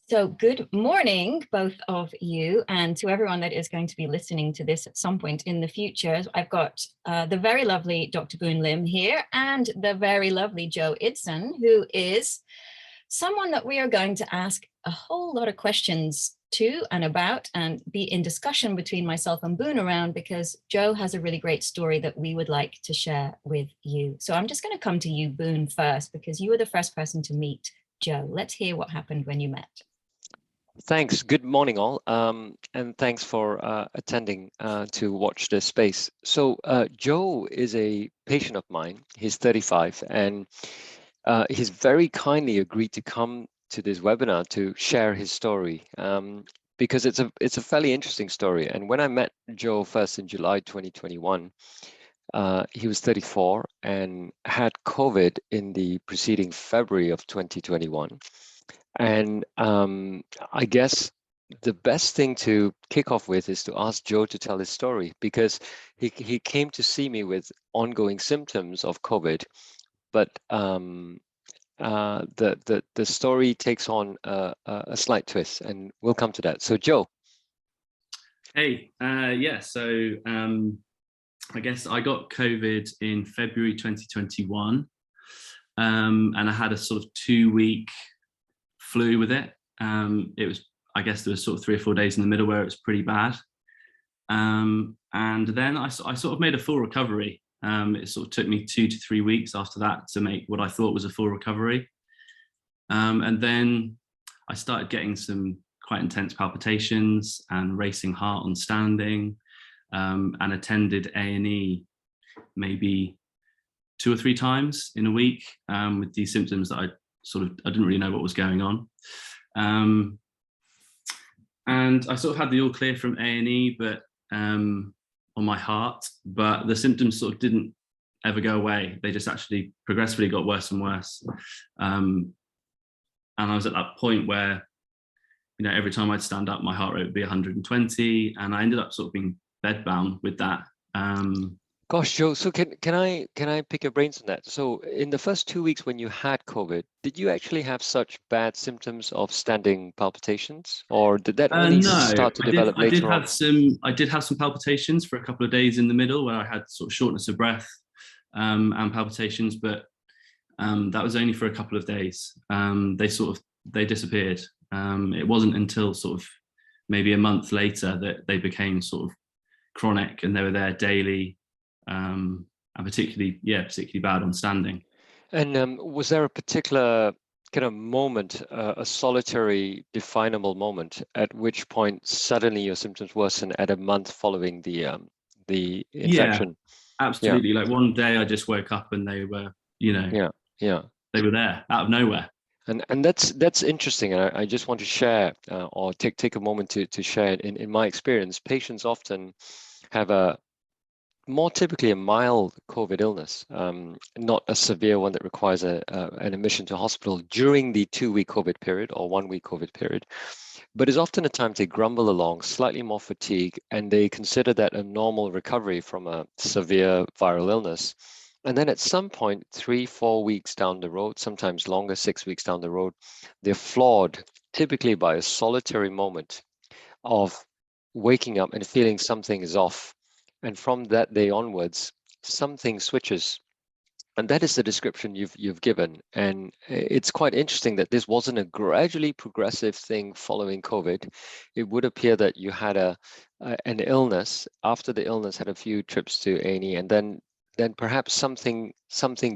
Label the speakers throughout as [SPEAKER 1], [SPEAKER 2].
[SPEAKER 1] So good morning, both of you, and to everyone that is going to be listening to this at some point in the future. I've got the very lovely Dr. Boon Lim here and the very lovely Joe Idson, who is someone that we are going to ask a whole lot of questions to and about and be in discussion between myself and Boon around, because Joe has a really great story that we would like to share with you. So I'm just going to come to you, Boon, first, because you were the first person to meet Joe. Let's hear what happened when you met.
[SPEAKER 2] Thanks. Good morning, all, and thanks for attending to watch this space. So Joe is a patient of mine. He's 35, and he's very kindly agreed to come to this webinar to share his story, because it's a fairly interesting story. And when I met Joe first in July 2021, he was 34 and had COVID in the preceding February of 2021. And I guess the best thing to kick off with is to ask Joe to tell his story, because he came to see me with ongoing symptoms of COVID, but the story takes on a slight twist, and we'll come to that. So Joe.
[SPEAKER 3] Hey, yeah, so I guess I got COVID in February 2021, and I had a sort of 2-week flu with it. It was, I guess there was sort of 3 or 4 days in the middle where it was pretty bad. And then I sort of made a full recovery. It sort of took me 2 to 3 weeks after that to make what I thought was a full recovery. And then I started getting some quite intense palpitations and racing heart on standing, and attended A&E maybe 2 or 3 times in a week, with these symptoms that I didn't really know what was going on. And I sort of had the all clear from A&E, but on my heart, but the symptoms sort of didn't ever go away. They just actually progressively got worse and worse. And I was at that point where, you know, every time I'd stand up, my heart rate would be 120, and I ended up sort of being bedbound with that.
[SPEAKER 2] Gosh, Joe, so can I pick your brains on that? So in the first 2 weeks when you had COVID, did you actually have such bad symptoms of standing palpitations, or did that only start to develop later on?
[SPEAKER 3] I did have some palpitations for a couple of days in the middle where I had sort of shortness of breath, and palpitations, but that was only for a couple of days. They disappeared. It wasn't until sort of maybe a month later that they became sort of chronic, and they were there daily. And particularly bad on standing.
[SPEAKER 2] And was there a particular kind of moment, a solitary definable moment at which point suddenly your symptoms worsened at a month following the infection?
[SPEAKER 3] Yeah, absolutely. Yeah. Like one day I just woke up and they were, you know, they were there out of nowhere.
[SPEAKER 2] And that's interesting. And I just want to share or take a moment to share it. In my experience, patients often have more typically a mild COVID illness, not a severe one that requires an admission to hospital during the 2-week COVID period or 1-week COVID period, but is often a time they grumble along, slightly more fatigue, and they consider that a normal recovery from a severe viral illness. And then at some point, 3-4 weeks down the road, sometimes longer, 6 weeks down the road, they're flawed, typically by a solitary moment of waking up and feeling something is off. And from that day onwards, something switches. And that is the description you've given. And it's quite interesting that this wasn't a gradually progressive thing following COVID. It would appear that you had an illness. After the illness, had a few trips to A&E, and then perhaps something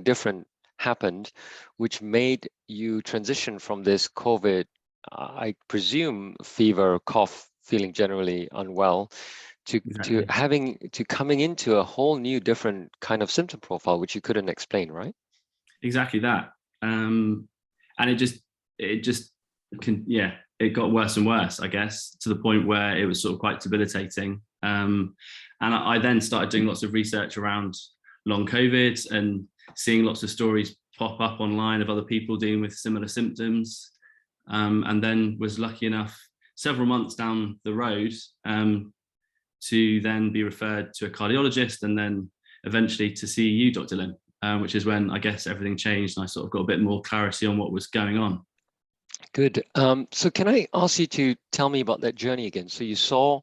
[SPEAKER 2] different happened, which made you transition from this COVID, I presume, fever, cough, feeling generally unwell, to coming into a whole new different kind of symptom profile, which you couldn't explain, right?
[SPEAKER 3] Exactly that. And it got worse and worse, I guess, to the point where it was sort of quite debilitating. And I then started doing lots of research around long COVID and seeing lots of stories pop up online of other people dealing with similar symptoms. And then was lucky enough several months down the road to then be referred to a cardiologist, and then eventually to see you, Dr. Lim, which is when I guess everything changed and I sort of got a bit more clarity on what was going on.
[SPEAKER 2] Good. So can I ask you to tell me about that journey again? So you saw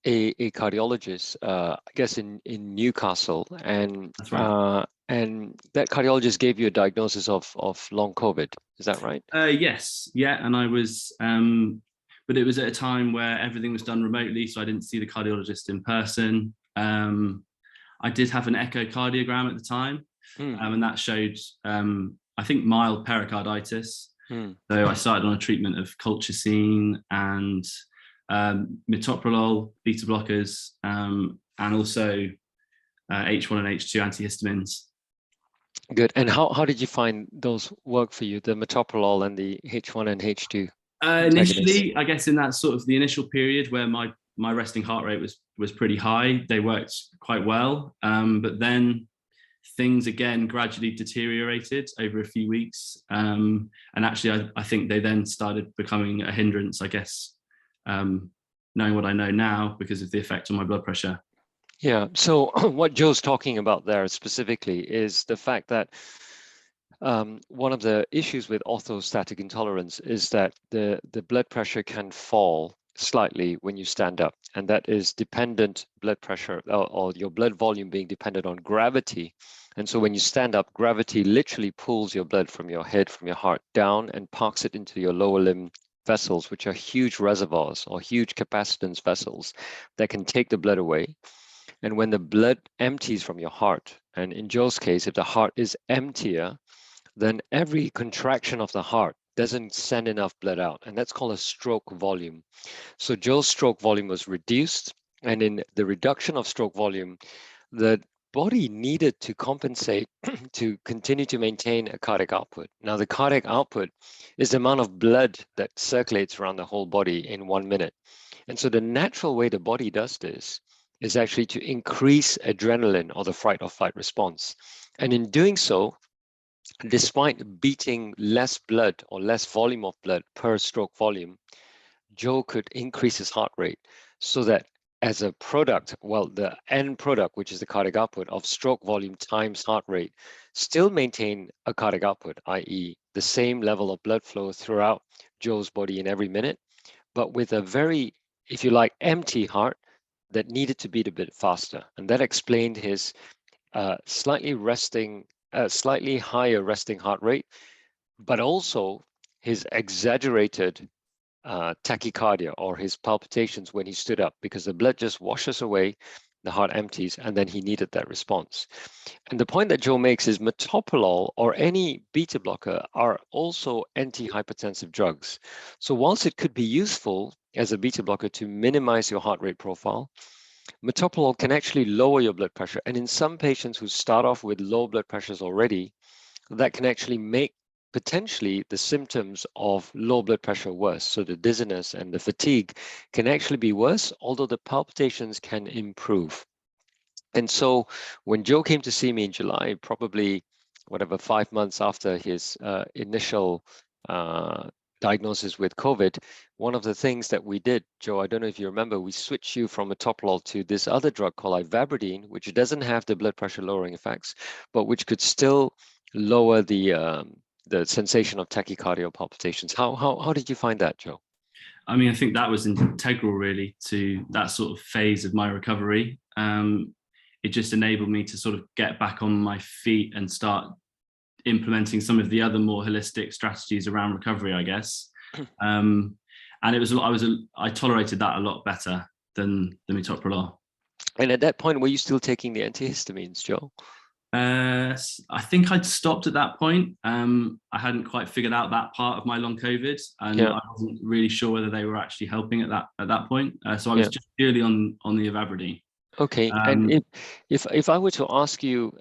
[SPEAKER 2] a cardiologist, I guess in Newcastle,
[SPEAKER 3] That's right.
[SPEAKER 2] and that cardiologist gave you a diagnosis of long COVID. Is that right?
[SPEAKER 3] Yes, yeah, and I was, but it was at a time where everything was done remotely, so I didn't see the cardiologist in person. I did have an echocardiogram at the time,
[SPEAKER 2] Mm,
[SPEAKER 3] and that showed, I think, mild pericarditis.
[SPEAKER 2] mm.
[SPEAKER 3] So I started on a treatment of colchicine and metoprolol, beta blockers, and also H1 and H2 antihistamines.
[SPEAKER 2] Good. And how did you find those work for you, the metoprolol and the H1 and H2 antagonists?
[SPEAKER 3] Initially, I guess in that sort of the initial period where my resting heart rate was pretty high, they worked quite well. But then things again gradually deteriorated over a few weeks, and actually, I think they then started becoming a hindrance. I guess, knowing what I know now because of the effect on my blood pressure.
[SPEAKER 2] Yeah. So what Joe's talking about there specifically is the fact that one of the issues with orthostatic intolerance is that the blood pressure can fall slightly when you stand up, and that is dependent blood pressure or your blood volume being dependent on gravity. And so when you stand up, gravity literally pulls your blood from your head, from your heart down and parks it into your lower limb vessels, which are huge reservoirs or huge capacitance vessels that can take the blood away. And when the blood empties from your heart, and in Joe's case, if the heart is emptier, then every contraction of the heart doesn't send enough blood out. And that's called a stroke volume. So Joe's stroke volume was reduced. And in the reduction of stroke volume, the body needed to compensate to continue to maintain a cardiac output. Now, the cardiac output is the amount of blood that circulates around the whole body in 1 minute. And so the natural way the body does this is actually to increase adrenaline or the fight or flight response. And in doing so, despite beating less blood or less volume of blood per stroke volume, Joe could increase his heart rate so that as a product, well, the end product, which is the cardiac output of stroke volume times heart rate, still maintain a cardiac output, i.e. the same level of blood flow throughout Joe's body in every minute, but with a very, if you like, empty heart that needed to beat a bit faster. And that explained his slightly higher resting heart rate, but also his exaggerated tachycardia or his palpitations when he stood up, because the blood just washes away, the heart empties, and then he needed that response. And the point that Joe makes is metoprolol or any beta blocker are also antihypertensive drugs. So whilst it could be useful as a beta blocker to minimize your heart rate profile, metoprolol can actually lower your blood pressure. And in some patients who start off with low blood pressures already, that can actually make potentially the symptoms of low blood pressure worse. So the dizziness and the fatigue can actually be worse, although the palpitations can improve. And so when Joe came to see me in July, probably whatever, 5 months after his initial diagnosis with COVID, one of the things that we did, Joe, I don't know if you remember, we switched you from metoprolol to this other drug called ivabradine, which doesn't have the blood pressure lowering effects, but which could still lower the sensation of tachycardia palpitations. How did you find that, Joe?
[SPEAKER 3] I mean, I think that was integral really to that sort of phase of my recovery. It just enabled me to sort of get back on my feet and start implementing some of the other more holistic strategies around recovery, I guess. And I tolerated that a lot better than the metoprolol.
[SPEAKER 2] And at that point, were you still taking the antihistamines, Joe?
[SPEAKER 3] I think I'd stopped at that point. I hadn't quite figured out that part of my long COVID, and
[SPEAKER 2] Yeah.
[SPEAKER 3] I wasn't really sure whether they were actually helping at that point. So I was
[SPEAKER 2] Yeah.
[SPEAKER 3] just purely on the ivabradine.
[SPEAKER 2] Okay. And if I were to ask you,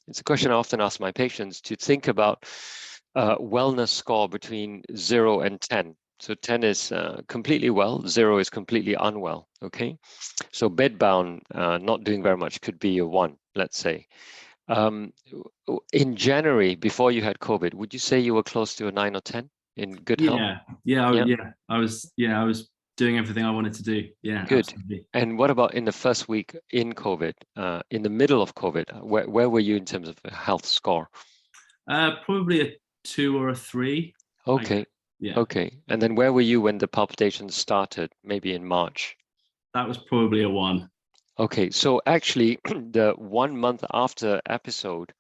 [SPEAKER 2] it's a question I often ask my patients, to think about a wellness score between 0 and 10. So 10 is completely well, 0 is completely unwell. Okay. So bedbound, not doing very much, could be a 1, let's say. In January, before you had COVID, would you say you were close to a 9 or 10 in good health?
[SPEAKER 3] Yeah. I was doing everything I wanted to do. Yeah,
[SPEAKER 2] Good.
[SPEAKER 3] absolutely.
[SPEAKER 2] And what about in the first week in COVID, in the middle of COVID? Where were you in terms of a health score?
[SPEAKER 3] Probably a 2 or a 3.
[SPEAKER 2] Okay.
[SPEAKER 3] Yeah.
[SPEAKER 2] Okay. And then where were you when the palpitations started? Maybe in March.
[SPEAKER 3] That was probably a 1.
[SPEAKER 2] Okay. So actually, the 1 month after episode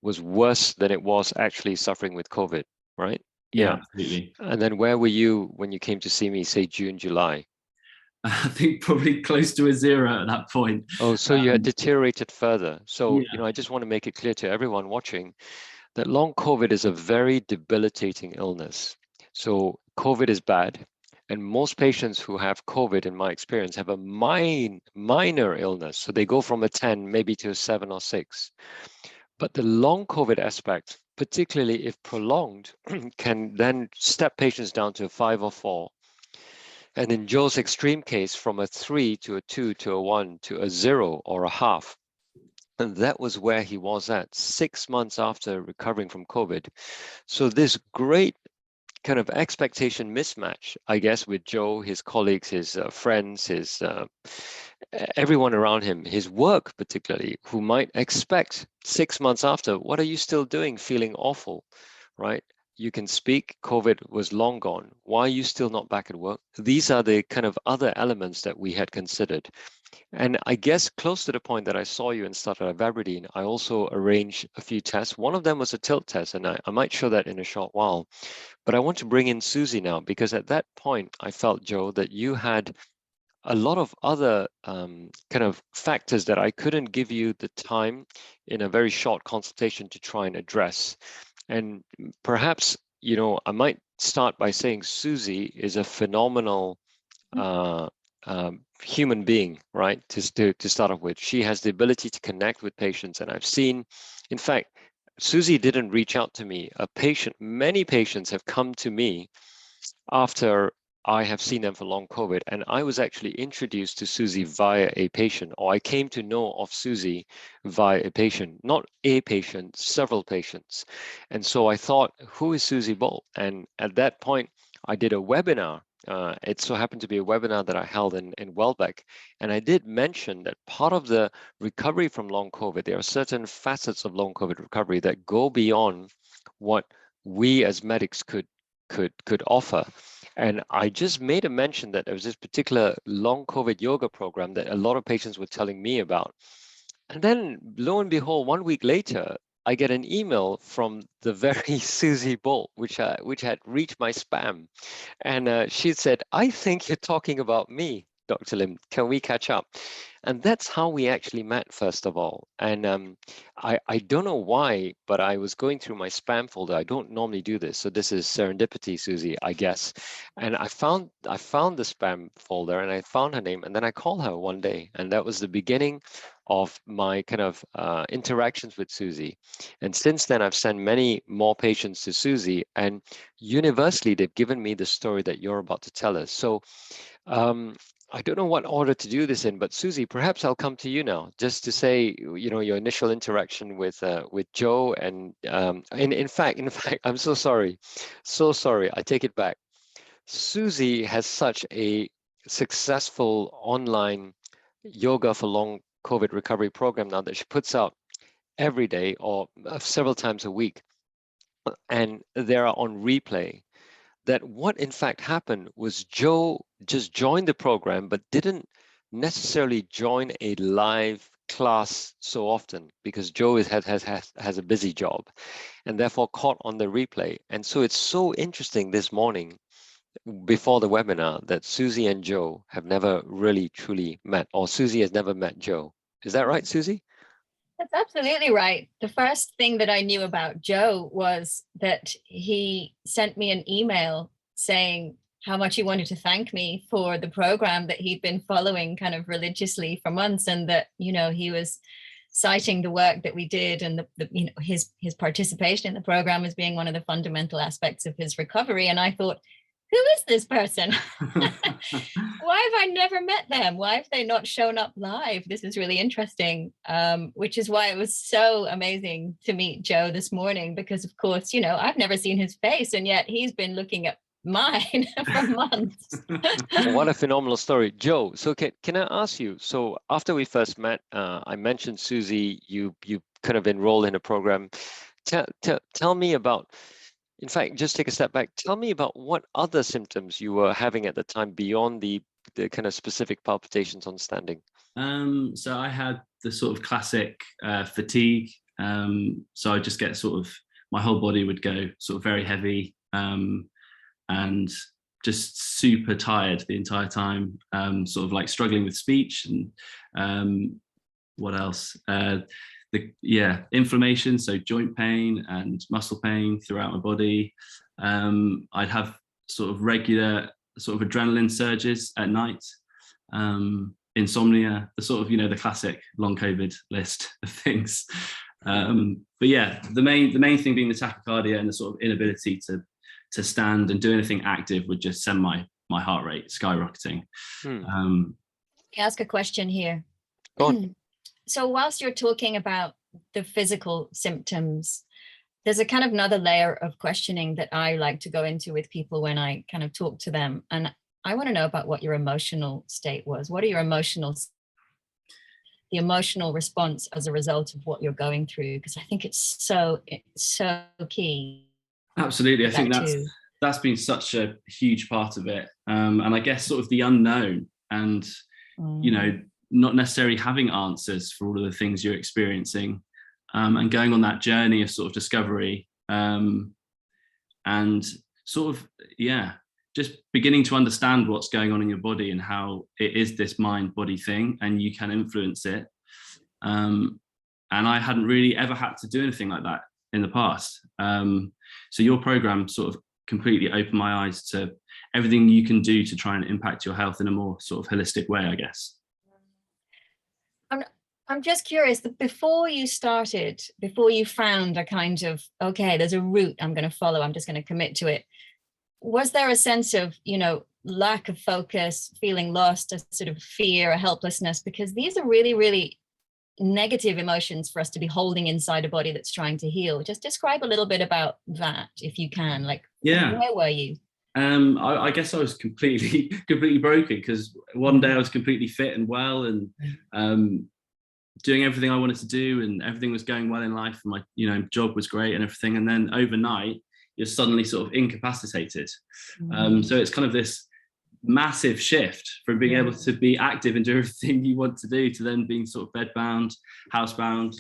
[SPEAKER 2] was worse than it was actually suffering with COVID, right?
[SPEAKER 3] Yeah, absolutely.
[SPEAKER 2] And then where were you when you came to see me, say June, July?
[SPEAKER 3] I think probably close to a 0 at that point.
[SPEAKER 2] Oh, so you had deteriorated further. So,
[SPEAKER 3] Yeah.
[SPEAKER 2] I just want to make it clear to everyone watching that long COVID is a very debilitating illness. So COVID is bad. And most patients who have COVID, in my experience, have a minor illness. So they go from a 10 maybe to a 7 or 6. But the long COVID aspect, particularly if prolonged, can then step patients down to a 5 or 4. And in Joe's extreme case, from a 3 to a 2 to a 1 to a 0 or a half. And that was where he was at 6 months after recovering from COVID. So this great kind of expectation mismatch, I guess, with Joe, his colleagues, his friends, his everyone around him, his work particularly, who might expect 6 months after, what are you still doing, feeling awful, right? You can speak, COVID was long gone. Why are you still not back at work? These are the kind of other elements that we had considered. And I guess close to the point that I saw you and started at Aberdeen, I also arranged a few tests. One of them was a tilt test, and I might show that in a short while. But I want to bring in Susie now, because at that point, I felt, Joe, that you had a lot of other kind of factors that I couldn't give you the time in a very short consultation to try and address. And perhaps, I might start by saying Susie is a phenomenal human being, right? To start off with, she has the ability to connect with patients, and I've seen, in fact, Susie didn't reach out to me. Many patients have come to me after I have seen them for long COVID, and I was actually introduced to Susie via a patient, or I came to know of Susie via a patient, not a patient, several patients. And so I thought, who is Susie Bolt? And at that point, I did a webinar. It so happened to be a webinar that I held in Welbeck. And I did mention that part of the recovery from long COVID, there are certain facets of long COVID recovery that go beyond what we as medics could offer. And I just made a mention that there was this particular long COVID yoga program that a lot of patients were telling me about. And then lo and behold, 1 week later, I get an email from the very Susie Bolt, which had reached my spam. And she said, I think you're talking about me, Dr. Lim. Can we catch up? And that's how we actually met, first of all. And I don't know why, but I was going through my spam folder. I don't normally do this. So this is serendipity, Susie, I guess. And I found the spam folder, and I found her name. And then I called her one day. And that was the beginning of my kind of interactions with Susie. And since then, I've sent many more patients to Susie. And universally, they've given me the story that you're about to tell us. So I don't know what order to do this in, but Susie, perhaps I'll come to you now, just to say, your initial interaction with Joe, and in fact, I'm so sorry, I take it back. Susie has such a successful online yoga for long COVID recovery program now that she puts out every day or several times a week, and they're on replay. That what in fact happened was Joe just joined the program, but didn't necessarily join a live class so often, because Joe has a busy job, and therefore caught on the replay. And so it's so interesting this morning before the webinar that Susie and Joe have never really truly met, or Susie has never met Joe. Is that right, Susie?
[SPEAKER 1] That's absolutely right. The first thing that I knew about Joe was that he sent me an email saying how much he wanted to thank me for the program that he'd been following kind of religiously for months, and that, he was citing the work that we did, and his participation in the program as being one of the fundamental aspects of his recovery. And I thought, who is this person? Why have I never met them? Why have they not shown up live? This is really interesting, which is why it was so amazing to meet Joe this morning, because of course, I've never seen his face, and yet he's been looking at mine for months.
[SPEAKER 2] What a phenomenal story. Joe, so can I ask you, so after we first met, I mentioned Susie, you kind of enrolled in a program. Tell me about, in fact, just take a step back. Tell me about what other symptoms you were having at the time beyond the kind of specific palpitations on standing.
[SPEAKER 3] So I had the sort of classic fatigue. So I just get sort of, my whole body would go sort of very heavy, and just super tired the entire time, sort of like struggling with speech, and what else? Inflammation, so joint pain and muscle pain throughout my body. I'd have sort of regular sort of adrenaline surges at night, insomnia, the sort of, the classic long COVID list of things. But yeah, the main thing being the tachycardia and the sort of inability to stand and do anything active would just send my heart rate skyrocketing.
[SPEAKER 1] Can I ask a question here?
[SPEAKER 2] Go on.
[SPEAKER 1] So whilst you're talking about the physical symptoms, there's a kind of another layer of questioning that I like to go into with people when I kind of talk to them. And I want to know about what your emotional state was. What are your the emotional response as a result of what you're going through? Because I think it's so key.
[SPEAKER 3] Absolutely. I think that's been such a huge part of it. And I guess sort of the unknown and, not necessarily having answers for all of the things you're experiencing, and going on that journey of sort of discovery, and sort of, just beginning to understand what's going on in your body and how it is this mind-body thing and you can influence it. And I hadn't really ever had to do anything like that in the past. So your program sort of completely opened my eyes to everything you can do to try and impact your health in a more sort of holistic way, I guess.
[SPEAKER 1] I'm just curious, before you found a kind of, okay, there's a route I'm going to follow, I'm just going to commit to it. Was there a sense of, lack of focus, feeling lost, a sort of fear, a helplessness? Because these are really, really negative emotions for us to be holding inside a body that's trying to heal. Just describe a little bit about that, if you can. Where were you?
[SPEAKER 3] I guess I was completely broken, because one day I was completely fit and well and doing everything I wanted to do, and everything was going well in life, and my job was great and everything, and then overnight you're suddenly sort of incapacitated. So it's kind of this massive shift from being able to be active and do everything you want to do to then being sort of bedbound, housebound,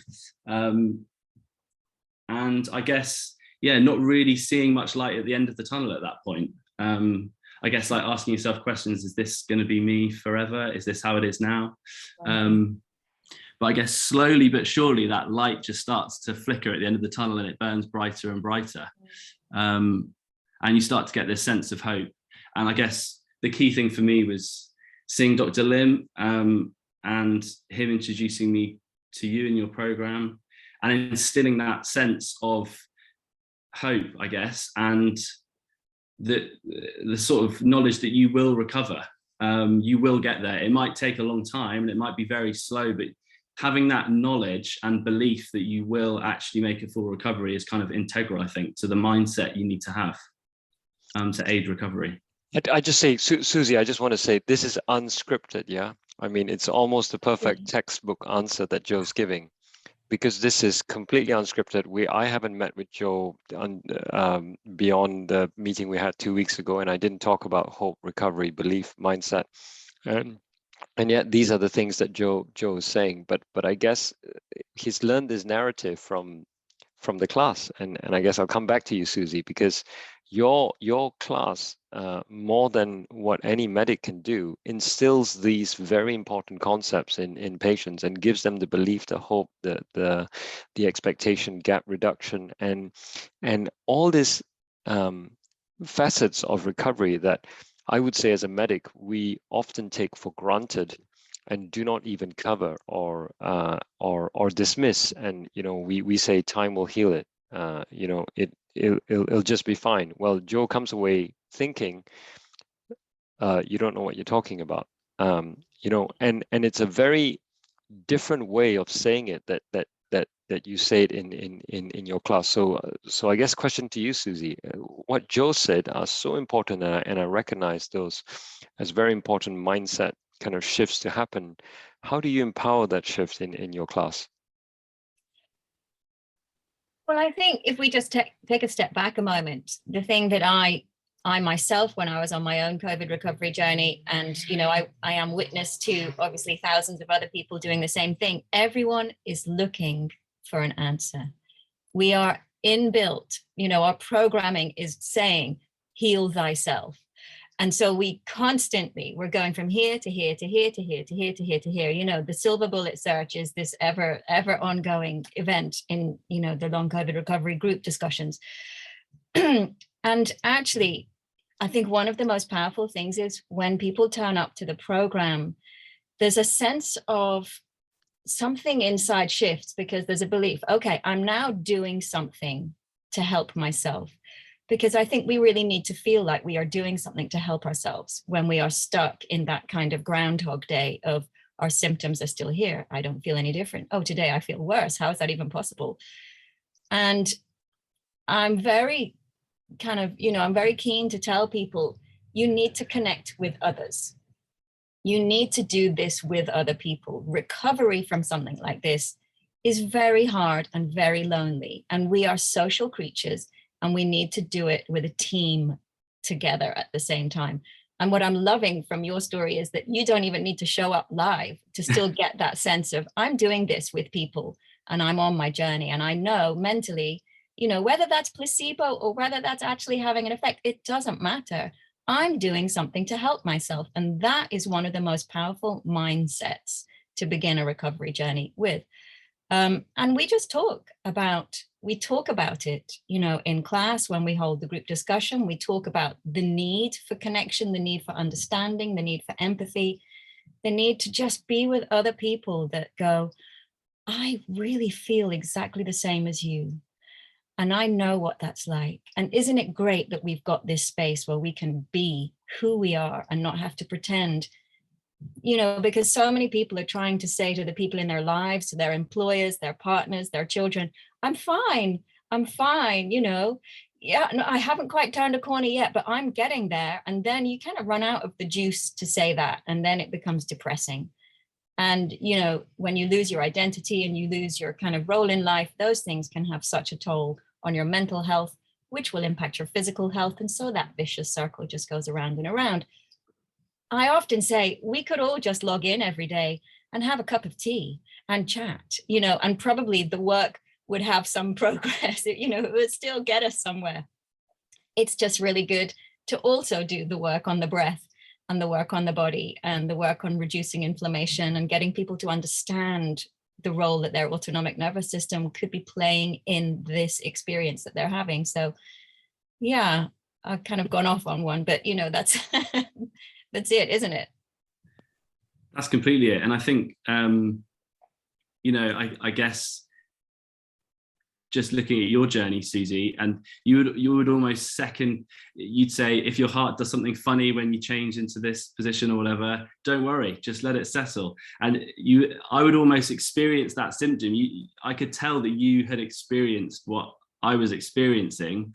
[SPEAKER 3] and I guess not really seeing much light at the end of the tunnel at that point. I guess like asking yourself questions: is this going to be me forever? Is this how it is now? But I guess slowly but surely that light just starts to flicker at the end of the tunnel, and it burns brighter and brighter. And you start to get this sense of hope. And I guess the key thing for me was seeing Dr. Lim, and him introducing me to you and your program, and instilling that sense of hope, I guess, and the sort of knowledge that you will recover. You will get there. It might take a long time and it might be very slow, but having that knowledge and belief that you will actually make a full recovery is kind of integral, I think, to the mindset you need to have to aid recovery.
[SPEAKER 2] I just say, Susie, I just want to say this is unscripted, yeah? I mean, it's almost a perfect textbook answer that Joe's giving, because this is completely unscripted. I haven't met with Joe beyond the meeting we had 2 weeks ago, and I didn't talk about hope, recovery, belief, mindset. And yet these are the things that Joe is saying. But I guess he's learned this narrative from the class. And I guess I'll come back to you, Susie, because your class, more than what any medic can do, instills these very important concepts in patients and gives them the belief, the hope, the expectation, gap reduction, and all these facets of recovery that I would say as a medic we often take for granted and do not even cover or dismiss. And we say time will heal it. It'll just be fine. Well, Joe comes away thinking you don't know what you're talking about. And it's a very different way of saying it that you say it in your class. So I guess question to you, Susie, what Joe said are so important, and I recognize those as very important mindset kind of shifts to happen. How do you empower that shift in your class?
[SPEAKER 1] Well, I think if we just take a step back a moment, the thing that I myself, when I was on my own COVID recovery journey, and, you know, I am witness to obviously thousands of other people doing the same thing, everyone is looking for an answer. We are inbuilt, you know, our programming is saying, heal thyself. And so we're going from here to here to here to here to here to here to here. You know, the silver bullet search is this ever ongoing event in, you know, the long COVID recovery group discussions. And actually, I think one of the most powerful things is when people turn up to the program, there's a sense of something inside shifts, because there's a belief, okay, I'm now doing something to help myself. Because I think we really need to feel like we are doing something to help ourselves when we are stuck in that kind of Groundhog Day of our symptoms are still here. I don't feel any different. Oh, today I feel worse. How is that even possible? And I'm very I'm very keen to tell people, you need to connect with others. You need to do this with other people. Recovery from something like this is very hard and very lonely. And we are social creatures, and we need to do it with a team together at the same time. And what I'm loving from your story is that you don't even need to show up live to still get that sense of, I'm doing this with people and I'm on my journey. And I know mentally, you know, whether that's placebo or whether that's actually having an effect, it doesn't matter. I'm doing something to help myself. And that is one of the most powerful mindsets to begin a recovery journey with. And we talk about it, you know, in class when we hold the group discussion. We talk about the need for connection, the need for understanding, the need for empathy, the need to just be with other people that go, I really feel exactly the same as you. And I know what that's like. And isn't it great that we've got this space where we can be who we are and not have to pretend, you know, because so many people are trying to say to the people in their lives, to their employers, their partners, their children, I'm fine, you know. Yeah, no, I haven't quite turned a corner yet, but I'm getting there. And then you kind of run out of the juice to say that. And then it becomes depressing. And, you know, when you lose your identity and you lose your kind of role in life, those things can have such a toll on your mental health, which will impact your physical health. And so that vicious circle just goes around and around. I often say we could all just log in every day and have a cup of tea and chat, you know, and probably the work would have some progress, you know, it would still get us somewhere. It's just really good to also do the work on the breath and the work on the body and the work on reducing inflammation and getting people to understand the role that their autonomic nervous system could be playing in this experience that they're having. So yeah, I've kind of gone off on one, but you know, that's that's it, isn't it?
[SPEAKER 3] That's completely it. And I think, you know, I guess just looking at your journey, Susie, and you would almost you'd say, if your heart does something funny when you change into this position or whatever, don't worry, just let it settle. And I would almost experience that symptom. I could tell that you had experienced what I was experiencing,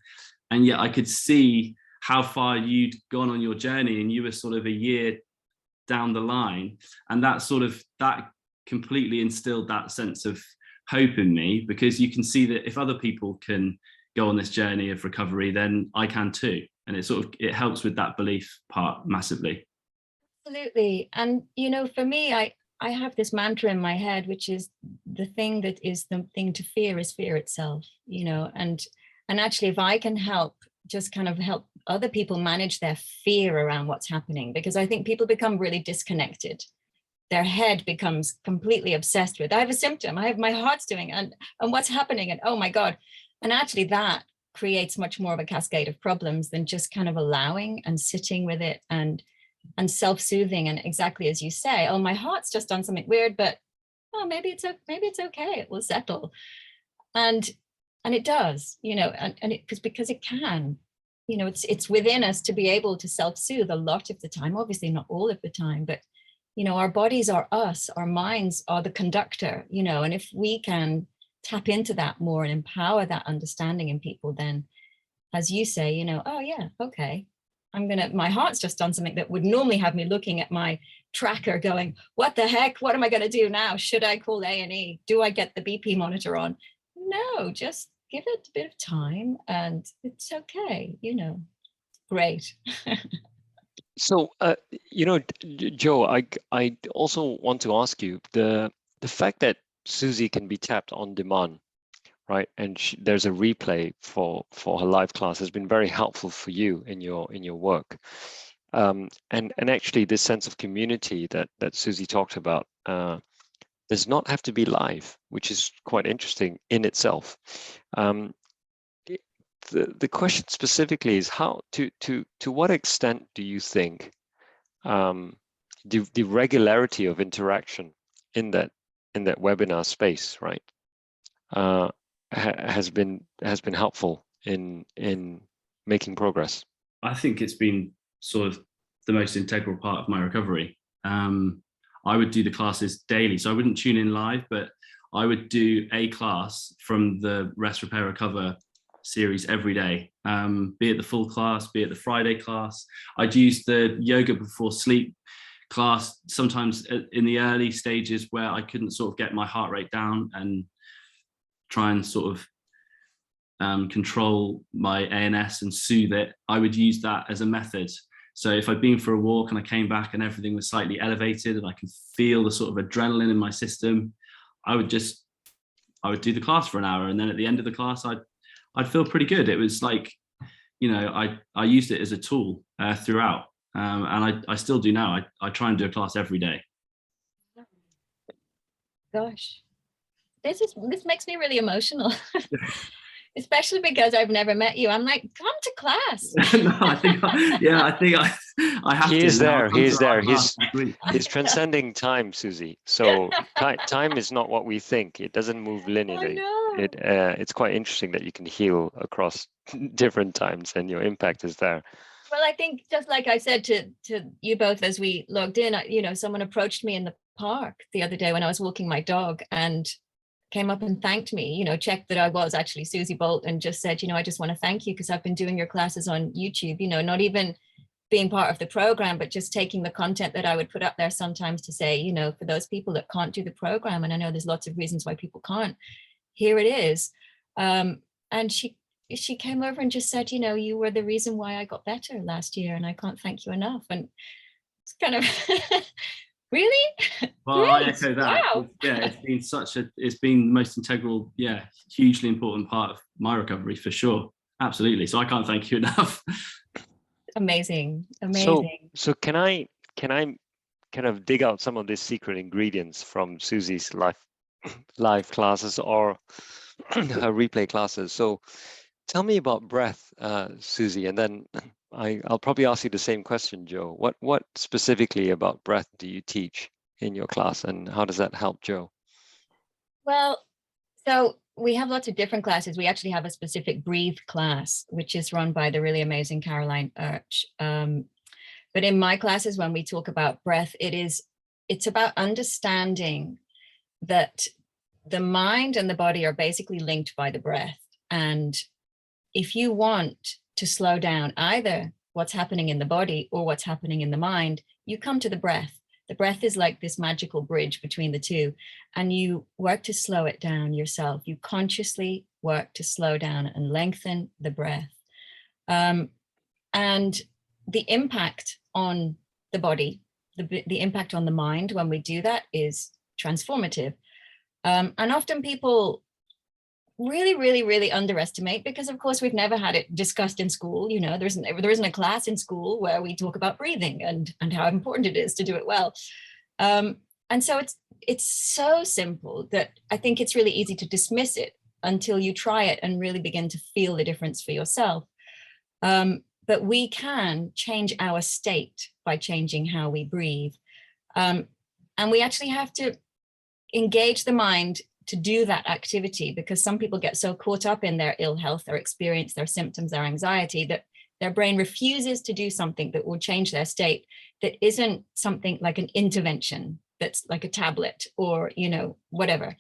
[SPEAKER 3] and yet I could see how far you'd gone on your journey, and you were sort of a year down the line, and that completely instilled that sense of hope in me, because you can see that if other people can go on this journey of recovery, then I can too. And it helps with that belief part massively. Absolutely.
[SPEAKER 1] And you know, for me, I have this mantra in my head, which is the thing that is the thing to fear is fear itself, you know. And actually, if I can help other people manage their fear around what's happening, because I think people become really disconnected. Their head becomes completely obsessed with, I have a symptom, my heart's doing, and what's happening, and oh my God. And actually that creates much more of a cascade of problems than just kind of allowing and sitting with it and self-soothing. And exactly as you say, oh, my heart's just done something weird, but oh, maybe it's okay, it will settle. And it does, you know, and because it can, you know, it's within us to be able to self-soothe a lot of the time, obviously not all of the time, but you know, our bodies are us, our minds are the conductor, you know, and if we can tap into that more and empower that understanding in people, then as you say, you know, oh yeah, okay, my heart's just done something that would normally have me looking at my tracker going, what the heck, what am I going to do now? Should I call A&E? Do I get the BP monitor on? No, just give it a bit of time and it's okay, great.
[SPEAKER 2] So, Joe, I also want to ask you the fact that Susie can be tapped on demand, right? And there's a replay for her live class has been very helpful for you in your work. And actually, this sense of community that Susie talked about does not have to be live, which is quite interesting in itself. The question specifically is how to what extent do you think the regularity of interaction in that webinar space, right, has been helpful in making progress?
[SPEAKER 3] I think it's been sort of the most integral part of my recovery. I would do the classes daily, so I wouldn't tune in live, but I would do a class from the Rest, Repair, Recover series every day, be it the full class, be it the Friday class. I'd use the yoga before sleep class sometimes in the early stages where I couldn't sort of get my heart rate down and try and sort of control my ANS and soothe it. I would use that as a method. So if I'd been for a walk and I came back and everything was slightly elevated and I could feel the sort of adrenaline in my system, I would do the class for an hour, and then at the end of the class I'd feel pretty good. It was like, I used it as a tool throughout, and I still do now. I try and do a class every day.
[SPEAKER 1] Gosh, this makes me really emotional. Especially because I've never met you. I'm like, come to class.
[SPEAKER 3] No, I think I have to.
[SPEAKER 2] He's there. He's transcending time, Susie. So time is not what we think. It doesn't move linearly. It's quite interesting that you can heal across different times, and your impact is there.
[SPEAKER 1] Well, I think just like I said to you both as we logged in, someone approached me in the park the other day when I was walking my dog and came up and thanked me, checked that I was actually Susie Bolt, and just said, I just want to thank you because I've been doing your classes on YouTube, not even being part of the program, but just taking the content that I would put up there sometimes to say, for those people that can't do the program, and I know there's lots of reasons why people can't, here it is. And she came over and just said, you were the reason why I got better last year, and I can't thank you enough. And it's kind of really?
[SPEAKER 3] Well,
[SPEAKER 1] Great.
[SPEAKER 3] I echo that.
[SPEAKER 1] Wow.
[SPEAKER 3] Yeah, it's been the most integral, hugely important part of my recovery for sure. Absolutely. So I can't thank you enough.
[SPEAKER 1] Amazing.
[SPEAKER 2] So can I kind of dig out some of these secret ingredients from Susie's live classes or her replay classes? So tell me about breath, Susie, and then I'll probably ask you the same question, Joe. What specifically about breath do you teach in your class, and how does that help Joe?
[SPEAKER 1] Well, so we have lots of different classes. We actually have a specific breathe class, which is run by the really amazing Caroline Urch. But in my classes, when we talk about breath, it's about understanding that the mind and the body are basically linked by the breath. And if you want to slow down either what's happening in the body or what's happening in the mind, you come to the breath. The breath is like this magical bridge between the two, and you work to slow it down yourself. You consciously work to slow down and lengthen the breath. And the impact on the body, the impact on the mind when we do that is transformative. And often people really underestimate, because of course we've never had it discussed in school. There isn't a class in school where we talk about breathing and how important it is to do it well. And so it's so simple that I think it's really easy to dismiss it until you try it and really begin to feel the difference for yourself. But we can change our state by changing how we breathe. And we actually have to engage the mind to do that activity, because some people get so caught up in their ill health, their experience, their symptoms, their anxiety, that their brain refuses to do something that will change their state, that isn't something like an intervention, that's like a tablet or, whatever.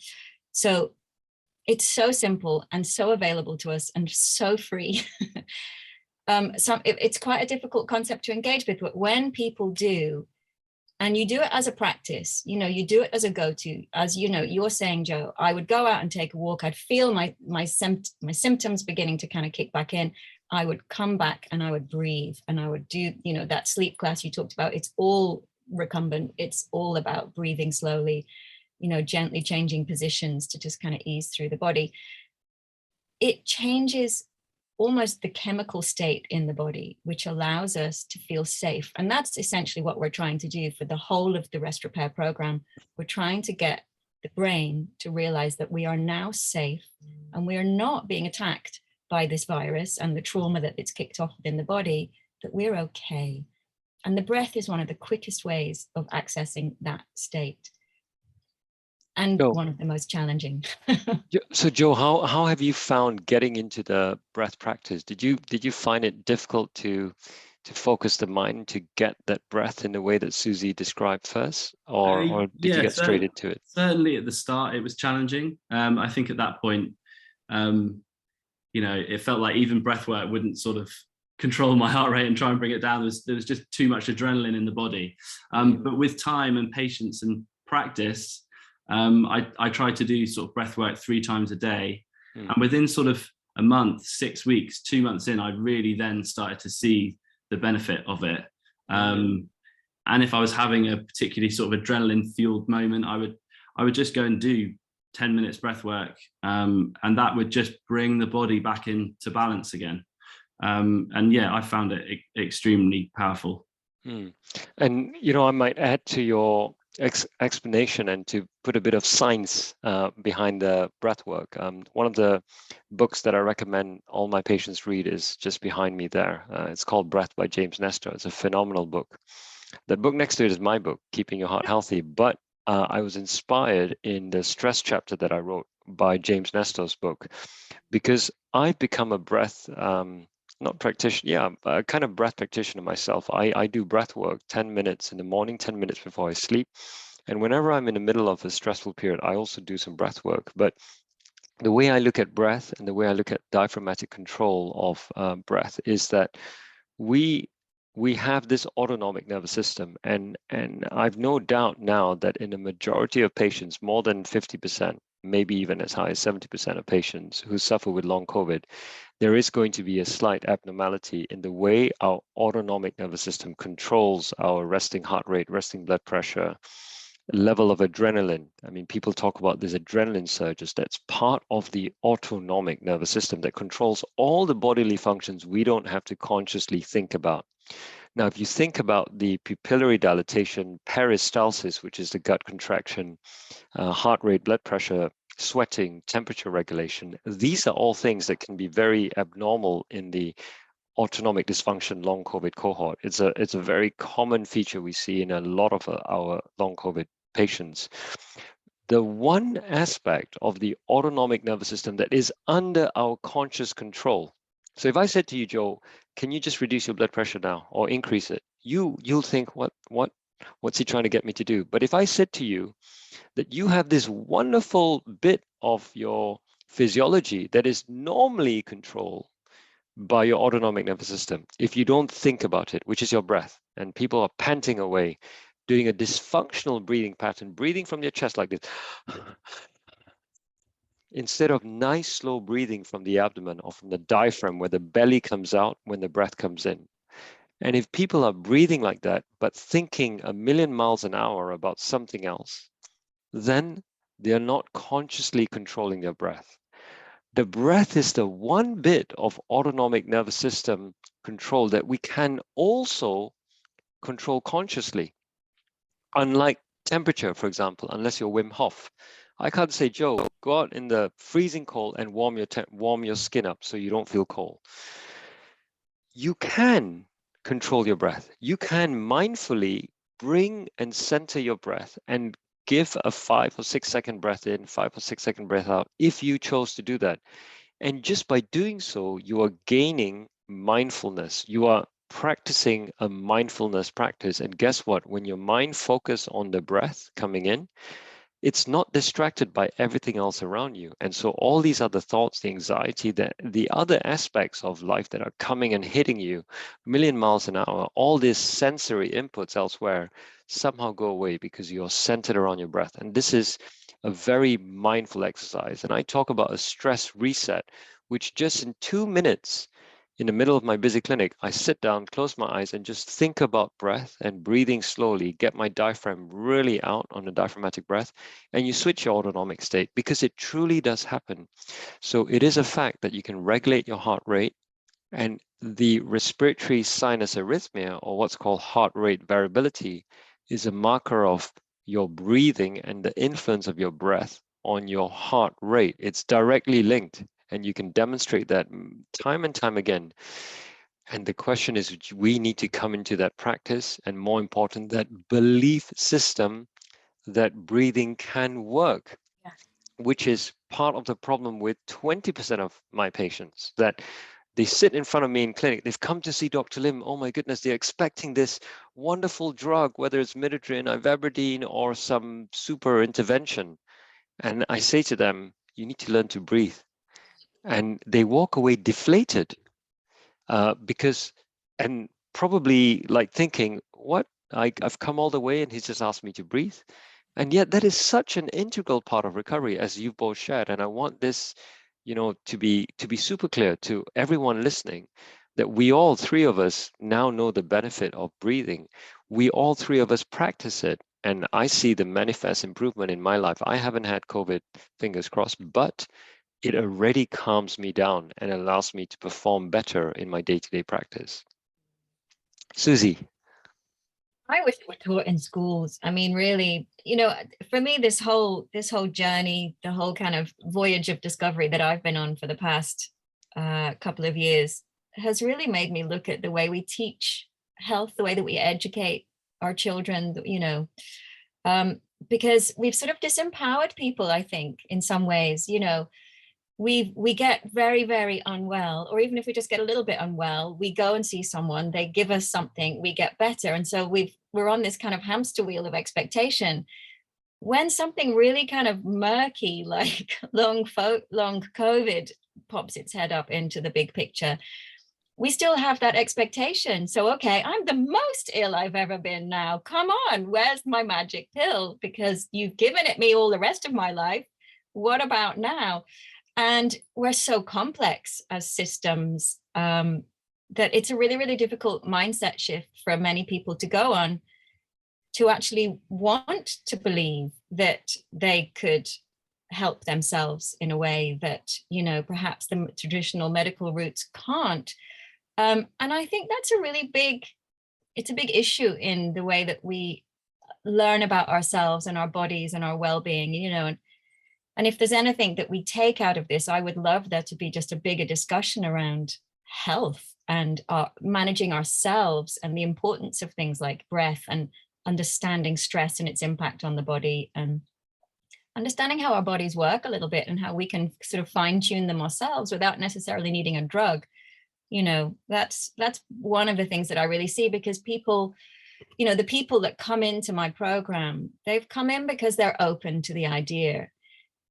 [SPEAKER 1] So it's so simple and so available to us and so free. It's quite a difficult concept to engage with, but when people do, And you do it as a practice, you know, you do it as a go-to. As you know, you're saying, Joe, I would go out and take a walk. I'd feel my symptoms beginning to kind of kick back in. I would come back and I would breathe, and I would do, you know, that sleep class you talked about. It's all recumbent. It's all about breathing slowly, you know, gently changing positions to just kind of ease through the body. It changes almost the chemical state in the body, which allows us to feel safe. And that's essentially what we're trying to do for the whole of the Rest Repair program. We're trying to get the brain to realize that we are now safe and we are not being attacked by this virus and the trauma that it's kicked off within the body, that we're okay. And the breath is one of the quickest ways of accessing that state, and one of the most challenging.
[SPEAKER 2] So Joe, how have you found getting into the breath practice? Did you find it difficult to focus the mind to get that breath in the way that Susie described first, or did you get straight into it?
[SPEAKER 3] Certainly at the start it was challenging. I think at that point, you know, it felt like even breath work wouldn't sort of control my heart rate and try and bring it down. There was just too much adrenaline in the body. But with time and patience and practice, I tried to do sort of breath work 3 times a day. And within sort of a month, 6 weeks, 2 months in, I really then started to see the benefit of it. And if I was having a particularly sort of adrenaline fueled moment, I would just go and do 10 minutes breath work. And that would just bring the body back into balance again. And yeah, I found it extremely powerful.
[SPEAKER 2] And, you know, I might add to your explanation and to put a bit of science behind the breath work. One of the books that I recommend all my patients read is just behind me there. It's called Breath by James Nestor. It's a phenomenal book. That book next to it is my book, Keeping Your Heart Healthy. But I was inspired in the stress chapter that I wrote by James Nestor's book, because I've become a breath not practitioner, a kind of breath practitioner myself. I do breath work 10 minutes in the morning, 10 minutes before I sleep. And whenever I'm in the middle of a stressful period, I also do some breath work. But the way I look at breath and the way I look at diaphragmatic control of breath is that we have this autonomic nervous system. And I've no doubt now that in a majority of patients, more than 50%, maybe even as high as 70% of patients who suffer with long COVID, there is going to be a slight abnormality in the way our autonomic nervous system controls our resting heart rate, resting blood pressure, level of adrenaline. I mean, people talk about these adrenaline surges. That's part of the autonomic nervous system that controls all the bodily functions we don't have to consciously think about. Now, if you think about the pupillary dilatation, peristalsis, which is the gut contraction, heart rate, blood pressure, sweating, temperature regulation, these are all things that can be very abnormal in the autonomic dysfunction long COVID cohort. It's a very common feature we see in a lot of our long COVID patients. The one aspect of the autonomic nervous system that is under our conscious control. So if I said to you, Joe, can you just reduce your blood pressure now or increase it? You'll think, what's he trying to get me to do? But if I said to you that you have this wonderful bit of your physiology that is normally controlled by your autonomic nervous system, if you don't think about it, which is your breath, and people are panting away, doing a dysfunctional breathing pattern, breathing from your chest like this, instead of nice slow breathing from the abdomen or from the diaphragm where the belly comes out when the breath comes in. And if people are breathing like that, but thinking a million miles an hour about something else, then they're not consciously controlling their breath. The breath is the one bit of autonomic nervous system control that we can also control consciously. Unlike temperature, for example, unless you're Wim Hof, I can't say, Joe, go out in the freezing cold and warm your skin up so you don't feel cold. You can control your breath. You can mindfully bring and center your breath and give a 5 or 6 second breath in, 5 or 6 second breath out, if you chose to do that. And just by doing so, you are gaining mindfulness. You are practicing a mindfulness practice. And guess what? When your mind focuses on the breath coming in, it's not distracted by everything else around you. And so all these other thoughts, the anxiety, the other aspects of life that are coming and hitting you a million miles an hour, all these sensory inputs elsewhere somehow go away because you're centered around your breath. And this is a very mindful exercise. And I talk about a stress reset, which just in 2 minutes in the middle of my busy clinic, I sit down, close my eyes, and just think about breath and breathing slowly, get my diaphragm really out on the diaphragmatic breath, and you switch your autonomic state because it truly does happen. So it is a fact that you can regulate your heart rate, and the respiratory sinus arrhythmia, or what's called heart rate variability, is a marker of your breathing and the influence of your breath on your heart rate. It's directly linked. And you can demonstrate that time and time again. And the question is, we need to come into that practice, and more important, that belief system that breathing can work,
[SPEAKER 1] Yeah.
[SPEAKER 2] which is part of the problem with 20% of my patients, that they sit in front of me in clinic. They've come to see Dr. Lim. Oh my goodness, they're expecting this wonderful drug, whether it's midodrine, ivabradine, or some super intervention. And I say to them, you need to learn to breathe. And they walk away deflated because, and probably like thinking, what? I've come all the way and he's just asked me to breathe. And yet that is such an integral part of recovery, as you've both shared. And I want this, to be super clear to everyone listening, that we all three of us now know the benefit of breathing. We all three of us practice it. And I see the manifest improvement in my life. I haven't had COVID, fingers crossed, but it already calms me down and allows me to perform better in my day-to-day practice. Susie.
[SPEAKER 1] I wish it were taught in schools. I mean, really, for me, this whole journey, the whole kind of voyage of discovery that I've been on for the past couple of years has really made me look at the way we teach health, the way that we educate our children, because we've sort of disempowered people, I think, in some ways. We get very, very unwell, or even if we just get a little bit unwell, we go and see someone, they give us something, we get better. And so we're on this kind of hamster wheel of expectation. When something really kind of murky, like long COVID, pops its head up into the big picture, we still have that expectation. So, okay, I'm the most ill I've ever been now. Come on, where's my magic pill? Because you've given it me all the rest of my life. What about now? And we're so complex as systems that it's a really, really difficult mindset shift for many people to go on, to actually want to believe that they could help themselves in a way that, perhaps the traditional medical routes can't. And I think that's it's a big issue in the way that we learn about ourselves and our bodies and our well-being, and if there's anything that we take out of this, I would love there to be just a bigger discussion around health and managing ourselves and the importance of things like breath and understanding stress and its impact on the body, and understanding how our bodies work a little bit and how we can sort of fine tune them ourselves without necessarily needing a drug. That's one of the things that I really see, because people, the people that come into my program, they've come in because they're open to the idea.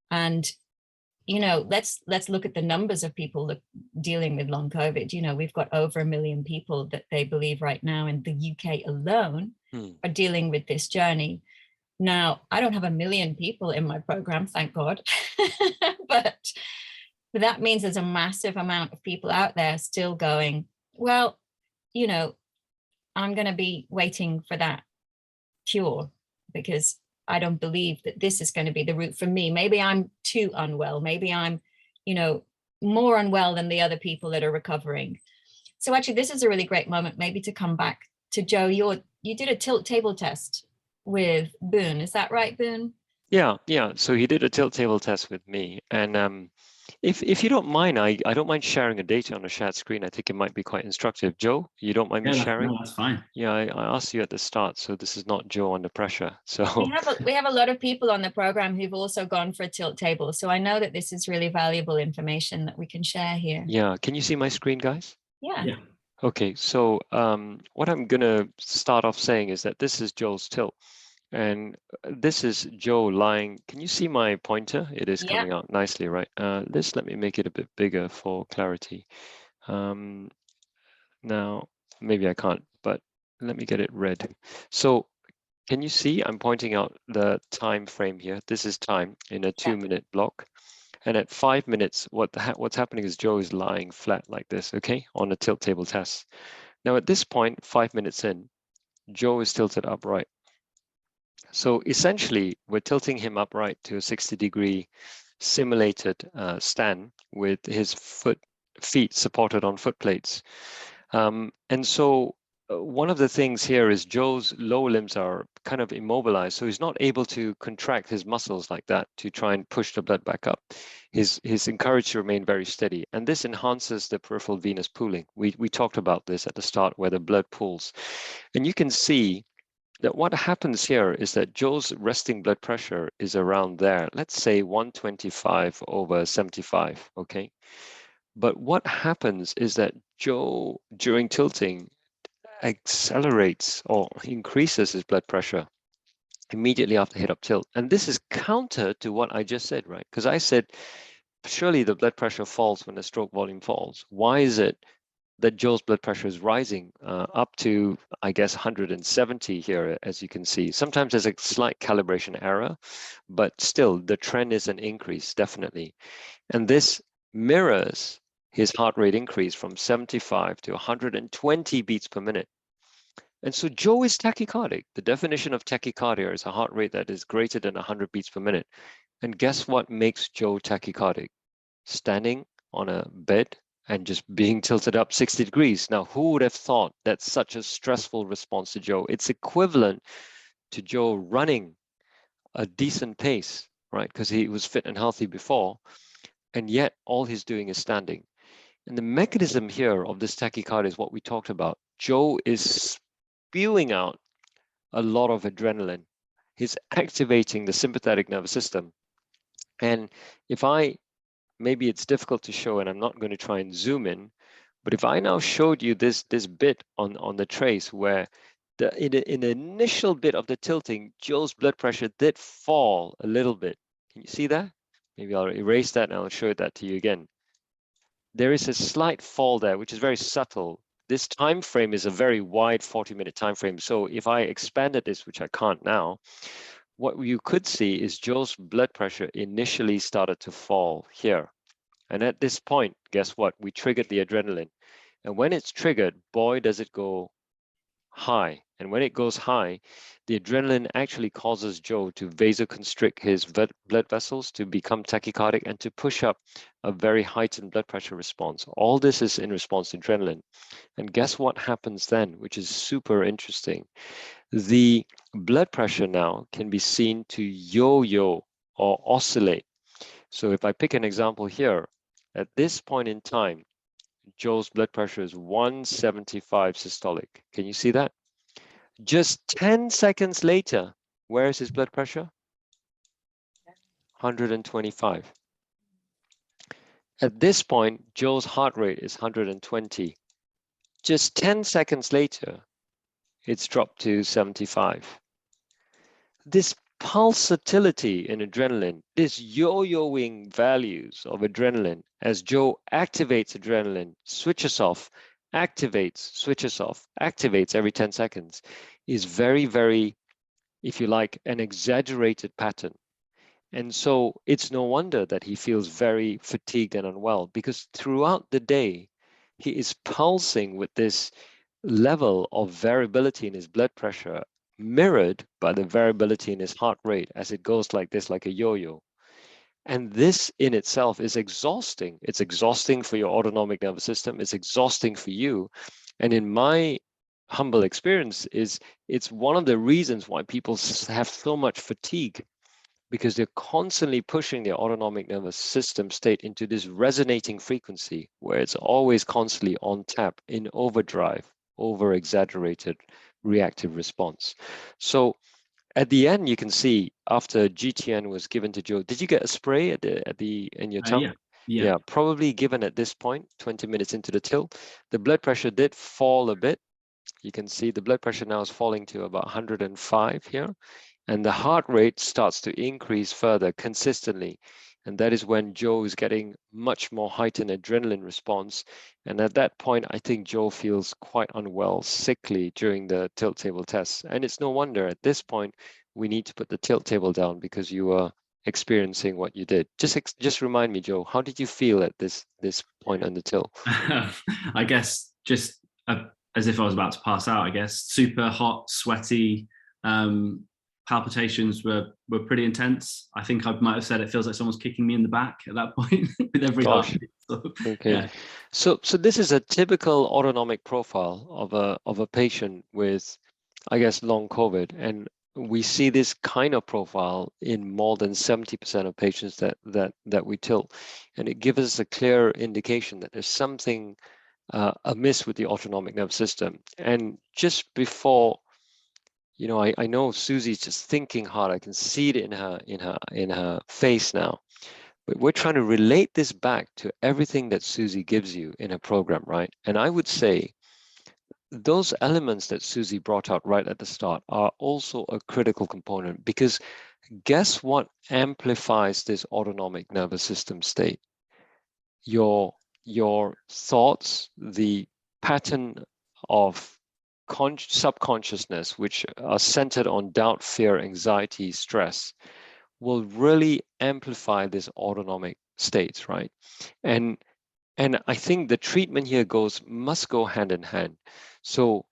[SPEAKER 1] And, let's look at the numbers of people that dealing with long COVID. We've got over 1 million people that they believe right now in the UK alone are dealing with this journey. Now, I don't have 1 million people in my program, thank God, but that means there's a massive amount of people out there still going, well, I'm going to be waiting for that cure because I don't believe that this is going to be the route for me. Maybe I'm too unwell. Maybe I'm, more unwell than the other people that are recovering. So actually, this is a really great moment maybe to come back to Joe. You did a tilt table test with Boone. Is that right, Boone?
[SPEAKER 2] Yeah. So he did a tilt table test with me. And if you don't mind, I don't mind sharing the data on a shared screen. I think it might be quite instructive. Joe, you don't mind me sharing?
[SPEAKER 3] No, that's fine.
[SPEAKER 2] Yeah, I asked you at the start, so this is not Joe under pressure. So
[SPEAKER 1] we have a lot of people on the program who've also gone for a tilt table. So I know that this is really valuable information that we can share here.
[SPEAKER 2] Yeah, can you see my screen, guys?
[SPEAKER 1] Yeah.
[SPEAKER 2] Okay, so what I'm gonna start off saying is that this is Joel's tilt. And this is Joe lying. Can you see my pointer? It is
[SPEAKER 1] Yeah.
[SPEAKER 2] coming out nicely, right? Let me make it a bit bigger for clarity. Now, maybe I can't, but let me get it red. So can you see I'm pointing out the time frame here? This is time in a 2-minute block. And at 5 minutes, what's happening is Joe is lying flat like this, okay, on a tilt table test. Now at this point, 5 minutes in, Joe is tilted upright. So essentially, we're tilting him upright to a 60-degree simulated stand with his feet supported on foot plates. And so one of the things here is Joe's lower limbs are kind of immobilized, so he's not able to contract his muscles like that to try and push the blood back up. He's encouraged to remain very steady, and this enhances the peripheral venous pooling. We talked about this at the start, where the blood pools. And you can see that what happens here is that Joe's resting blood pressure is around there. Let's say 125/75, okay? But what happens is that Joe, during tilting, accelerates or increases his blood pressure immediately after hit up tilt. And this is counter to what I just said, right? Because I said, surely the blood pressure falls when the stroke volume falls. Why is it that Joe's blood pressure is rising up to, I guess, 170 here, as you can see? Sometimes there's a slight calibration error, but still the trend is an increase, definitely. And this mirrors his heart rate increase from 75 to 120 beats per minute. And so Joe is tachycardic. The definition of tachycardia is a heart rate that is greater than 100 beats per minute. And guess what makes Joe tachycardic? Standing on a bed and just being tilted up 60 degrees. Now, who would have thought that's such a stressful response to Joe? It's equivalent to Joe running a decent pace, right? Because he was fit and healthy before, and yet all he's doing is standing. And the mechanism here of this tachycardia is what we talked about. Joe is spewing out a lot of adrenaline. He's activating the sympathetic nervous system. And if maybe it's difficult to show, and I'm not going to try and zoom in, but if I now showed you this bit on the trace where in the initial bit of the tilting, Joe's blood pressure did fall a little bit. Can you see that? Maybe I'll erase that and I'll show that to you again. There is a slight fall there, which is very subtle. This time frame is a very wide 40-minute time frame. So if I expanded this, which I can't now, what you could see is Joe's blood pressure initially started to fall here. And at this point, guess what? We triggered the adrenaline. And when it's triggered, boy, does it go high. And when it goes high, the adrenaline actually causes Joe to vasoconstrict his blood vessels, to become tachycardic, and to push up a very heightened blood pressure response. All this is in response to adrenaline. And guess what happens then, which is super interesting? The blood pressure now can be seen to yo-yo or oscillate. So if I pick an example here, at this point in time, Joe's blood pressure is 175 systolic. Can you see that? Just 10 seconds later, where is his blood pressure? 125. At this point, Joe's heart rate is 120. Just 10 seconds later, it's dropped to 75. This pulsatility in adrenaline, this yo-yoing values of adrenaline, as Joe activates adrenaline, switches off, activates, switches off, activates every 10 seconds, is very, very, if you like, an exaggerated pattern. And so it's no wonder that he feels very fatigued and unwell, because throughout the day, he is pulsing with this level of variability in his blood pressure, mirrored by the variability in his heart rate as it goes like this, like a yo-yo. And this in itself is exhausting. It's exhausting for your autonomic nervous system. It's exhausting for you. And in my humble experience, it's one of the reasons why people have so much fatigue, because they're constantly pushing their autonomic nervous system state into this resonating frequency where it's always constantly on tap, in overdrive, over exaggerated reactive response. So at the end, you can see after GTN was given to Joe, did you get a spray in your tongue? Yeah, probably given at this point, 20 minutes into the tilt. The blood pressure did fall a bit. You can see the blood pressure now is falling to about 105 here. and the heart rate starts to increase further consistently. And that is when Joe is getting much more heightened adrenaline response. And at that point, I think Joe feels quite unwell, sickly during the tilt table tests. And it's no wonder at this point, we need to put the tilt table down because you are experiencing what you did. Just remind me, Joe, how did you feel at this point on the tilt?
[SPEAKER 3] I guess just as if I was about to pass out, I guess. Super hot, sweaty, palpitations were pretty intense. I think I might have said it feels like someone's kicking me in the back at that point with every heartbeat. So,
[SPEAKER 2] okay.
[SPEAKER 3] Yeah.
[SPEAKER 2] So this is a typical autonomic profile of a patient with, I guess, long COVID, and we see this kind of profile in more than 70% of patients that we tilt, and it gives us a clear indication that there's something amiss with the autonomic nervous system. And just before, you know, I know Susie's just thinking hard. I can see it in her face now. But we're trying to relate this back to everything that Susie gives you in her program, right? And I would say those elements that Susie brought out right at the start are also a critical component, because guess what amplifies this autonomic nervous system state? Your thoughts, the pattern of subconsciousness, which are centered on doubt, fear, anxiety, stress, will really amplify this autonomic states, right? And I think the treatment here must go hand in hand. So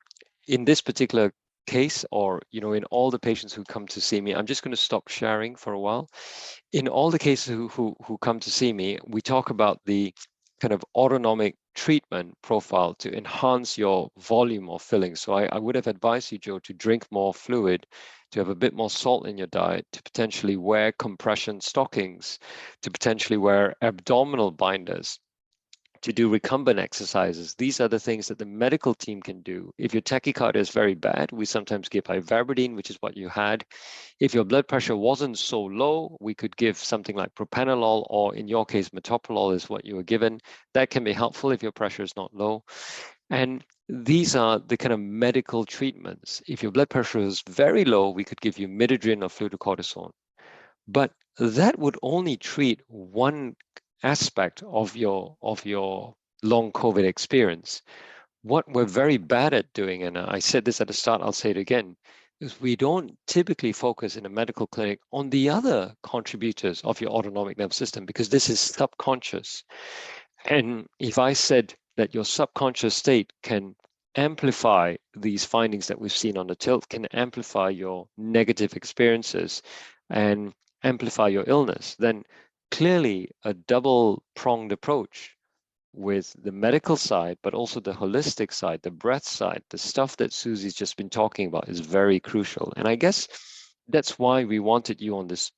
[SPEAKER 2] in this particular case, or you know, in all the patients who come to see me, I'm just going to stop sharing for a while. In all the cases who come to see me, we talk about the kind of autonomic treatment profile to enhance your volume of filling. So I would have advised you, Joe, to drink more fluid, to have a bit more salt in your diet, to potentially wear compression stockings, to potentially wear abdominal binders, to do recumbent exercises. These are the things that the medical team can do. If your tachycardia is very bad, we sometimes give ivabradine, which is what you had. If your blood pressure wasn't so low, we could give something like propranolol, or in your case, metoprolol is what you were given. That can be helpful if your pressure is not low. And these are the kind of medical treatments. If your blood pressure is very low, we could give you midodrine or fludrocortisone. But that would only treat one aspect of your long COVID experience. What we're very bad at doing, and I said this at the start, I'll say it again, is we don't typically focus in a medical clinic on the other contributors of your autonomic nervous system, because this is subconscious. And if I said that your subconscious state can amplify these findings that we've seen on the tilt, can amplify your negative experiences and amplify your illness, then clearly a double-pronged approach with the medical side, but also the holistic side, the breath side, the stuff that Susie's just been talking about is very crucial. And I guess that's why we wanted you on this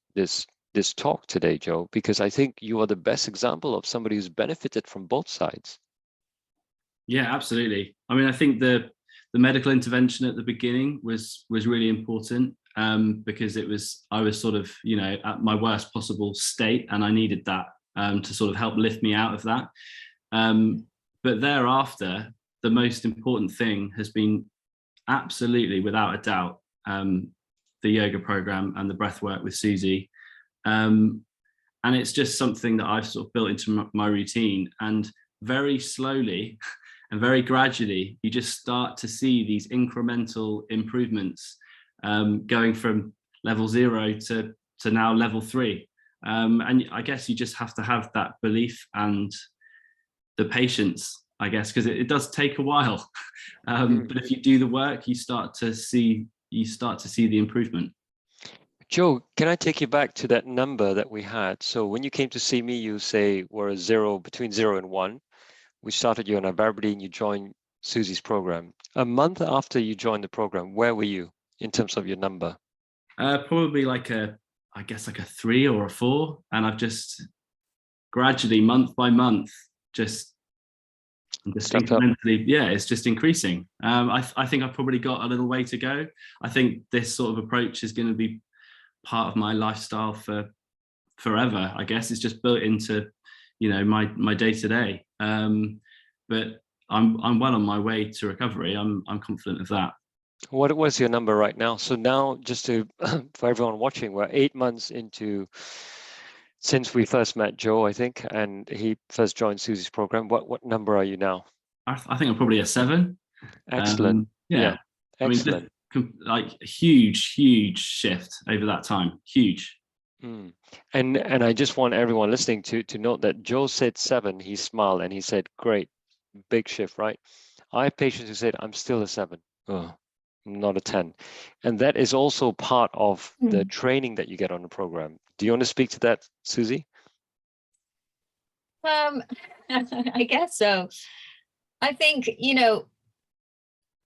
[SPEAKER 2] talk today, Joe, because I think you are the best example of somebody who's benefited from both sides.
[SPEAKER 3] Yeah, absolutely. I mean, I think the medical intervention at the beginning was really important, because I was sort of, you know, at my worst possible state, and I needed that to sort of help lift me out of that. But thereafter, the most important thing has been absolutely, without a doubt, the yoga program and the breath work with Susie. And it's just something that I've sort of built into my routine, and very slowly and very gradually, you just start to see these incremental improvements, going from level 0 to now level 3. And I guess you just have to have that belief and the patience, I guess, because it does take a while. But if you do the work, you start to see the improvement.
[SPEAKER 2] Joe, can I take you back to that number that we had? So when you came to see me, you say we're between 0 and 1. We started you on ivabradine, you joined Susie's program. A month after you joined the program, where were you in terms of your number?
[SPEAKER 3] Probably like a 3 or a 4. And I've just gradually, month by month, just incrementally, yeah, it's just increasing. I think I've probably got a little way to go. I think this sort of approach is going to be part of my lifestyle for forever. I guess it's just built into, you know, my day to day. But I'm well on my way to recovery. I'm confident of that.
[SPEAKER 2] What was your number right now? So now, just to for everyone watching, we're 8 months into since we first met Joe, I think, and he first joined Susie's program. What number are you now?
[SPEAKER 3] I think I'm probably a 7.
[SPEAKER 2] Excellent.
[SPEAKER 3] Yeah. I mean,
[SPEAKER 2] Excellent.
[SPEAKER 3] like a huge shift over that time. Huge.
[SPEAKER 2] Mm. And I just want everyone listening to note that Joe said 7, he smiled and he said, great, big shift, right? I have patients who said, I'm still a 7. Oh, I'm not a 10. And that is also part of the training that you get on the program. Do you want to speak to that, Susie?
[SPEAKER 1] I guess so. I think,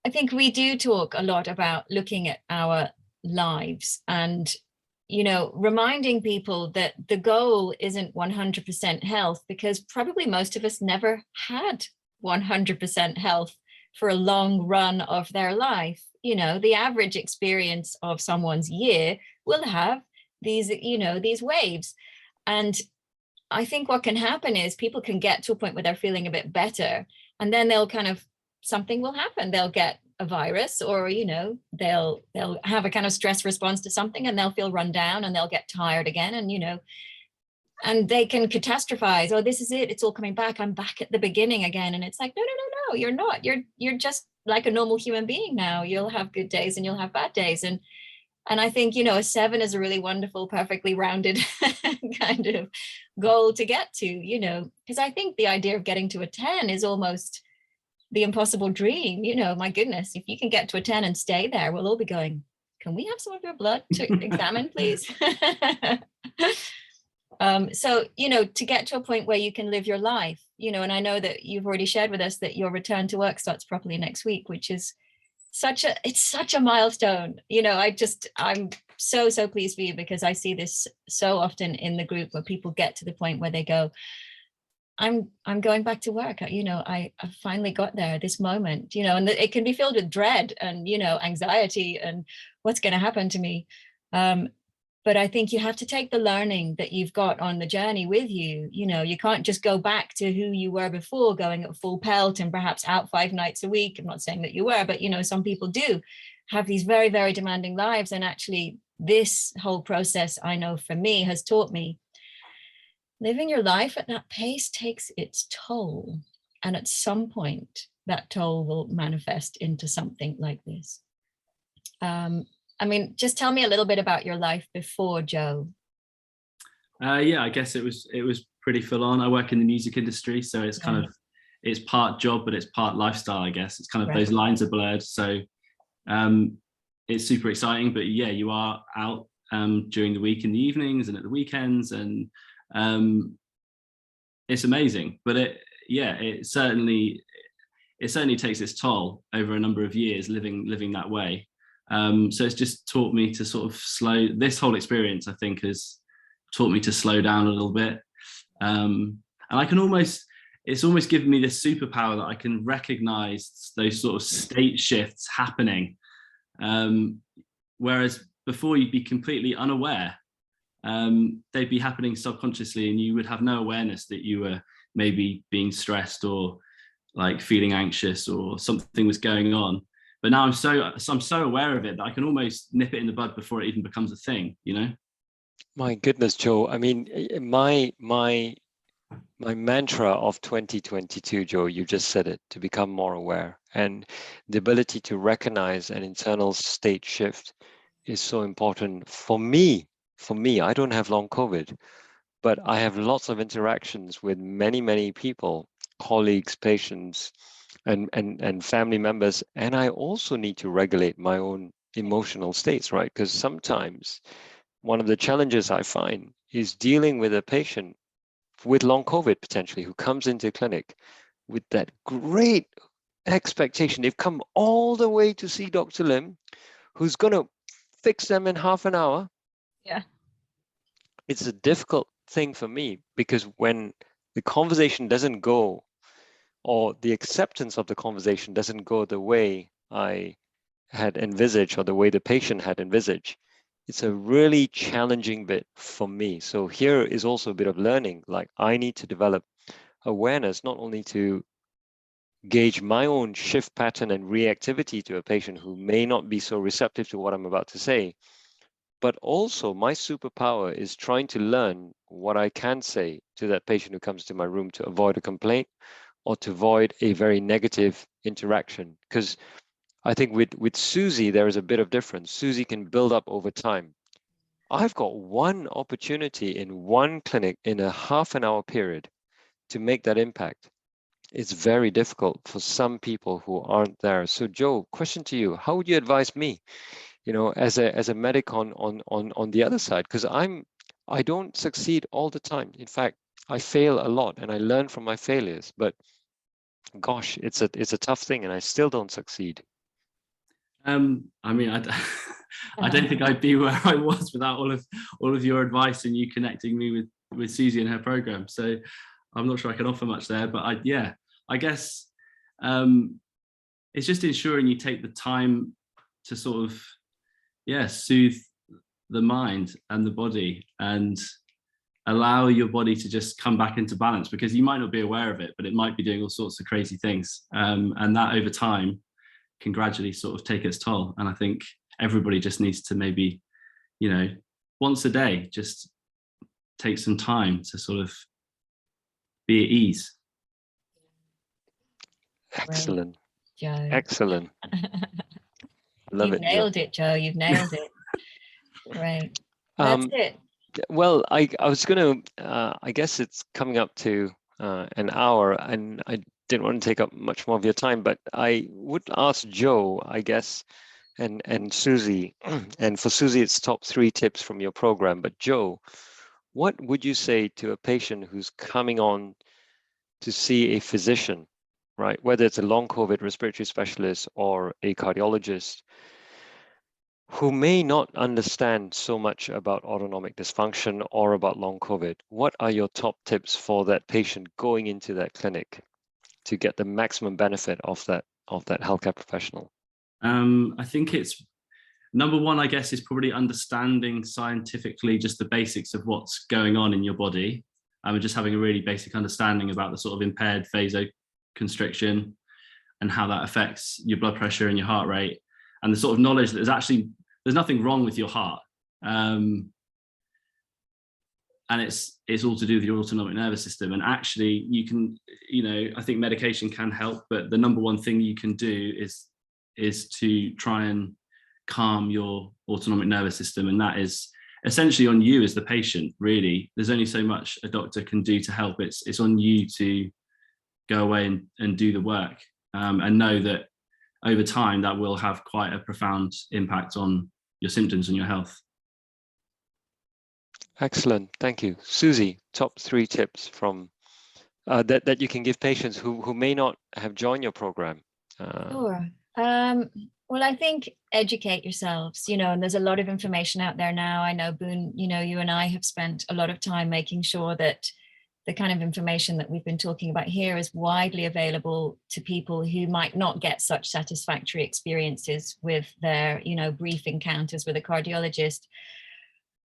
[SPEAKER 1] I think we do talk a lot about looking at our lives and, reminding people that the goal isn't 100% health, because probably most of us never had 100% health for a long run of their life. The average experience of someone's year will have these waves. And I think what can happen is people can get to a point where they're feeling a bit better, and then they'll something will happen. They'll get a virus, or they'll have a kind of stress response to something, and they'll feel run down, and they'll get tired again, and they can catastrophize. Oh, this is it, it's all coming back, I'm back at the beginning again. And it's like, no, you're not. You're just like a normal human being now. You'll have good days and you'll have bad days. And I think, a 7 is a really wonderful, perfectly rounded kind of goal to get to, because I think the idea of getting to a 10 is almost the impossible dream. My goodness, if you can get to a 10 and stay there, we'll all be going, can we have some of your blood to examine, please? So, to get to a point where you can live your life, and I know that you've already shared with us that your return to work starts properly next week, which is it's such a milestone. I'm so pleased for you, because I see this so often in the group where people get to the point where they go, I'm going back to work. I finally got there, this moment, and it can be filled with dread and, anxiety and what's going to happen to me. But I think you have to take the learning that you've got on the journey with you. You can't just go back to who you were before, going at full pelt and perhaps out 5 nights a week. I'm not saying that you were, but some people do have these very, very demanding lives. And actually, this whole process, I know for me, has taught me living your life at that pace takes its toll. And at some point, that toll will manifest into something like this. Just tell me a little bit about your life before, Joe.
[SPEAKER 3] Yeah, I guess it was pretty full on. I work in the music industry, so it's kind of, it's part job, but it's part lifestyle, I guess. It's kind of those lines are blurred. So it's super exciting, but yeah, you are out during the week in the evenings and at the weekends, and it's amazing. But it certainly takes its toll over a number of years living that way. So it's just taught me to sort of this whole experience, I think, has taught me to slow down a little bit. And I can it's almost given me this superpower that I can recognize those sort of state shifts happening. Whereas before you'd be completely unaware. They'd be happening subconsciously, and you would have no awareness that you were maybe being stressed or like feeling anxious or something was going on. But now I'm so aware of it that I can almost nip it in the bud before it even becomes a thing,
[SPEAKER 2] My goodness, Joe. I mean, my mantra of 2022, Joe, you just said it, to become more aware. And the ability to recognize an internal state shift is so important for me. I don't have long COVID, but I have lots of interactions with many people, colleagues, patients, and family members. And I also need to regulate my own emotional states, right? Because sometimes one of the challenges I find is dealing with a patient with long COVID potentially who comes into clinic with that great expectation. They've come all the way to see Dr. Lim, who's going to fix them in half an hour.
[SPEAKER 1] Yeah.
[SPEAKER 2] It's a difficult thing for me, because when the conversation doesn't go, or the acceptance of the conversation doesn't go the way I had envisaged or the way the patient had envisaged, it's a really challenging bit for me. So here is also a bit of learning. Like, I need to develop awareness, not only to gauge my own shift pattern and reactivity to a patient who may not be so receptive to what I'm about to say. But also my superpower is trying to learn what I can say to that patient who comes to my room to avoid a complaint or to avoid a very negative interaction. Because I think with Susie, there is a bit of difference. Susie can build up over time. I've got one opportunity in one clinic in a half an hour period to make that impact. It's very difficult for some people who aren't there. So Joe, question to you, how would you advise me, as a medic on the other side? Because I don't succeed all the time. In fact, I fail a lot and I learn from my failures, but gosh, it's a tough thing and I still don't succeed.
[SPEAKER 3] I mean, I don't think I'd be where I was without all of your advice and you connecting me with Susie and her program. So I'm not sure I can offer much there, but I guess it's just ensuring you take the time to sort of, soothe the mind and the body and allow your body to just come back into balance, because you might not be aware of it, but it might be doing all sorts of crazy things. And that over time can gradually sort of take its toll. And I think everybody just needs to maybe, once a day, just take some time to sort of be at ease.
[SPEAKER 2] Excellent.
[SPEAKER 1] Joe.
[SPEAKER 2] Excellent. Love
[SPEAKER 1] You've
[SPEAKER 2] it,
[SPEAKER 1] nailed
[SPEAKER 2] Joe.
[SPEAKER 1] it, Joe. You've nailed it. Right. That's it.
[SPEAKER 2] Well, I was going to, I guess it's coming up to an hour, and I didn't want to take up much more of your time, but I would ask Joe, I guess, and Susie, and for Susie, it's top 3 tips from your program. But Joe, what would you say to a patient who's coming on to see a physician, right? Whether it's a long COVID respiratory specialist or a cardiologist, who may not understand so much about autonomic dysfunction or about long COVID. What are your top tips for that patient going into that clinic to get the maximum benefit of that healthcare professional?
[SPEAKER 3] I think it's number one, I guess, is probably understanding scientifically just the basics of what's going on in your body. And just having a really basic understanding about the sort of impaired vasoconstriction and how that affects your blood pressure and your heart rate, and the sort of knowledge that there's nothing wrong with your heart. And it's all to do with your autonomic nervous system. And actually you can, I think medication can help, but the number one thing you can do is to try and calm your autonomic nervous system. And that is essentially on you as the patient, really. There's only so much a doctor can do to help. It's on you to go away and do the work, and know that over time that will have quite a profound impact on your symptoms and your health.
[SPEAKER 2] Excellent, thank you. Susie, top 3 tips from that you can give patients who may not have joined your program.
[SPEAKER 1] Sure. Well, I think educate yourselves, and there's a lot of information out there now. I know, Boone, you and I have spent a lot of time making sure that the kind of information that we've been talking about here is widely available to people who might not get such satisfactory experiences with their, brief encounters with a cardiologist.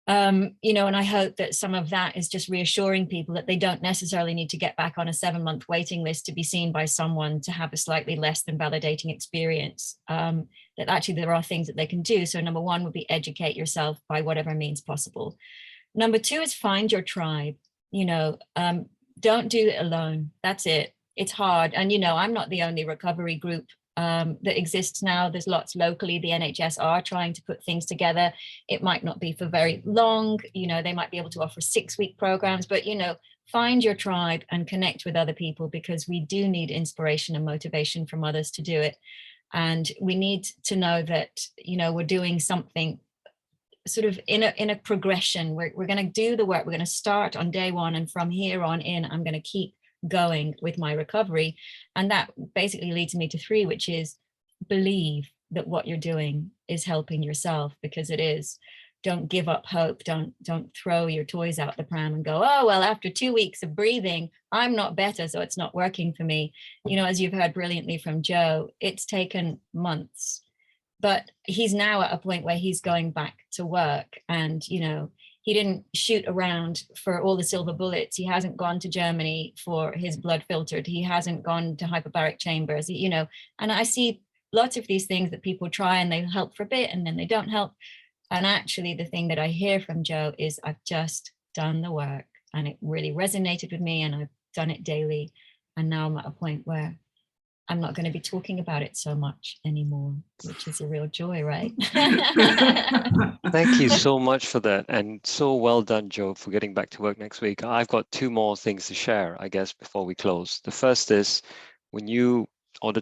[SPEAKER 1] And I hope that some of that is just reassuring people that they don't necessarily need to get back on a 7-month waiting list to be seen by someone to have a slightly less than validating experience, that actually there are things that they can do. So number 1 would be educate yourself by whatever means possible. Number 2 is find your tribe. Don't do it alone. That's it. It's hard. And, I'm not the only recovery group that exists now. There's lots locally. The NHS are trying to put things together. It might not be for very long. They might be able to offer 6-week programs, but, find your tribe and connect with other people, because we do need inspiration and motivation from others to do it. And we need to know that, we're doing something sort of in a progression. We're going to do the work. We're going to start on day 1. And from here on in, I'm going to keep going with my recovery. And that basically leads me to 3, which is believe that what you're doing is helping yourself, because it is. Don't give up hope. Don't throw your toys out the pram and go, oh, well, after 2 weeks of breathing, I'm not better, so it's not working for me. As you've heard brilliantly from Joe, it's taken months, but he's now at a point where he's going back to work, and he didn't shoot around for all the silver bullets. He hasn't gone to Germany for his blood filtered. He hasn't gone to hyperbaric chambers, you know. And I see lots of these things that people try and they help for a bit and then they don't help. And actually the thing that I hear from Joe is I've just done the work and it really resonated with me and I've done it daily. And now I'm at a point where I'm not going to be talking about it so much anymore, which is a real joy, right?
[SPEAKER 2] Thank you so much for that. And so well done, Joe, for getting back to work next week. I've got 2 more things to share, I guess, before we close. The first is the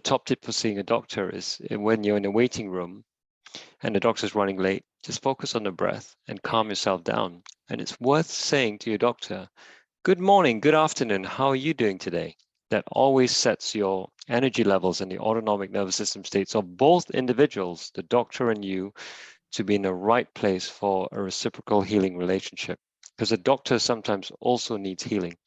[SPEAKER 2] top tip for seeing a doctor is when you're in a waiting room and the doctor's running late, just focus on the breath and calm yourself down. And it's worth saying to your doctor, good morning, good afternoon, how are you doing today? That always sets your energy levels and the autonomic nervous system states of both individuals, the doctor and you, to be in the right place for a reciprocal healing relationship. Because a doctor sometimes also needs healing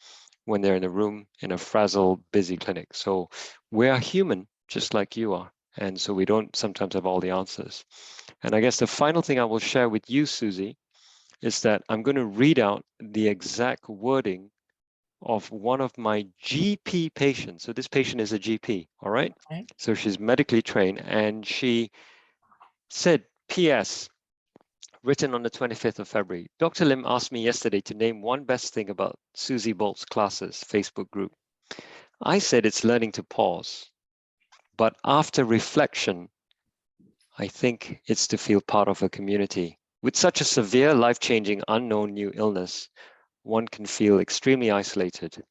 [SPEAKER 2] when they're in a room in a frazzled, busy clinic. So we are human, just like you are. And so we don't sometimes have all the answers. And I guess the final thing I will share with you, Susie, is that I'm going to read out the exact wording of one of my GP patients. So this patient is a GP, all right?
[SPEAKER 1] Okay.
[SPEAKER 2] So she's medically trained and she said, P.S., written on the 25th of February, Dr. Lim asked me yesterday to name one best thing about Susie Bolt's classes Facebook group. I said it's learning to pause, but after reflection, I think it's to feel part of a community. With such a severe, life-changing, unknown new illness, one can feel extremely isolated.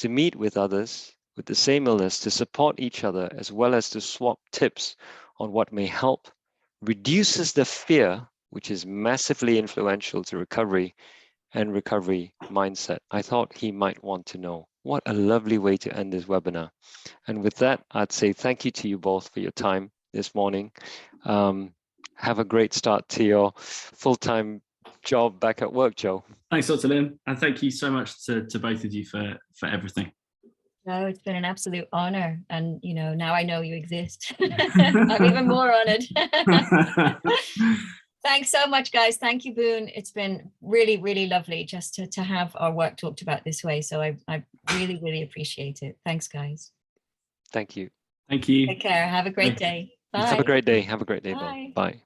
[SPEAKER 2] To meet with others with the same illness, to support each other, as well as to swap tips on what may help, reduces the fear, which is massively influential to recovery and recovery mindset. I thought he might want to know. What a lovely way to end this webinar. And with that, I'd say thank you to you both for your time this morning. Have a great start to your full-time job back at work, Joe.
[SPEAKER 3] Thanks, Dr. Lim. And thank you so much to both of you for everything.
[SPEAKER 1] No, it's been an absolute honor. And, you know, now I know you exist. I'm even more honored. Thanks so much, guys. Thank you, Boone. It's been really, really lovely just to have our work talked about this way. So I really, really appreciate it. Thanks, guys.
[SPEAKER 2] Thank you.
[SPEAKER 3] Thank you.
[SPEAKER 1] Take care. Have a great day. Bye.
[SPEAKER 2] Have a great day. Have a great day,
[SPEAKER 1] Bye.
[SPEAKER 2] Bob. Bye.